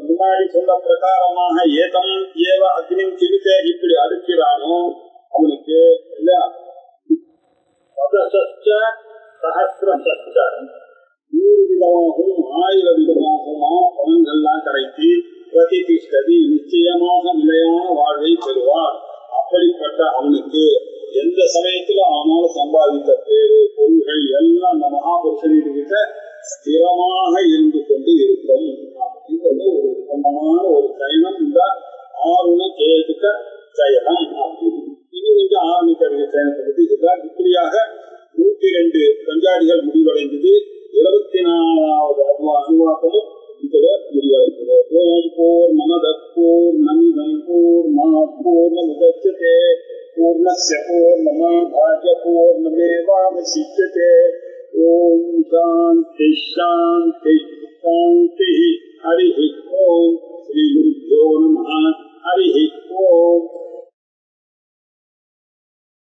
முன்னாடி சொன்ன பிரகாரமாக ஏதம் ஏவ அக்னி சிறுதே இப்படி அடுக்கிறானோ அவனுக்கு இல்லையா சஹஸ்ர 100 விதமாகவும் 1000 விதமாகவுமா பலன்கள்லாம் கிடைத்தி பிரதிஷ்டதி நிச்சயமாக நிலையான வாழ்வை பெறுவார். அப்படிப்பட்ட அவனுக்கு எந்த சமயத்துல அவனால சம்பாதித்த பேரு பொருள்கள் எல்லாம் அந்த மகாபுருஷனிட்ட ஸ்திரமாக இருந்து கொண்டு இருக்கும். அப்படின்றது ஒரு சம்பந்தமான ஒரு சயனம் இந்த ஆருண கேதுக சயனம் அப்படின்னு இது வந்து ஆருண கேதுக சயனத்தை பற்றி சொல்றார். இப்படியாக 102 பஞ்சாடிகள் முடிவடைந்தது. 24வது அனுவாக்கமும் இதோட முடிவடைந்தது. ஓம் பூர்ணமத பூர்ணமிதம் பூர்ணாத் பூர்ணமுதச்யதே பூர்ணஸ்ய பூர்ணமாதாய பூர்ணமேவாவசிஷ்யதே. ஓம் சாந்தி சாந்தி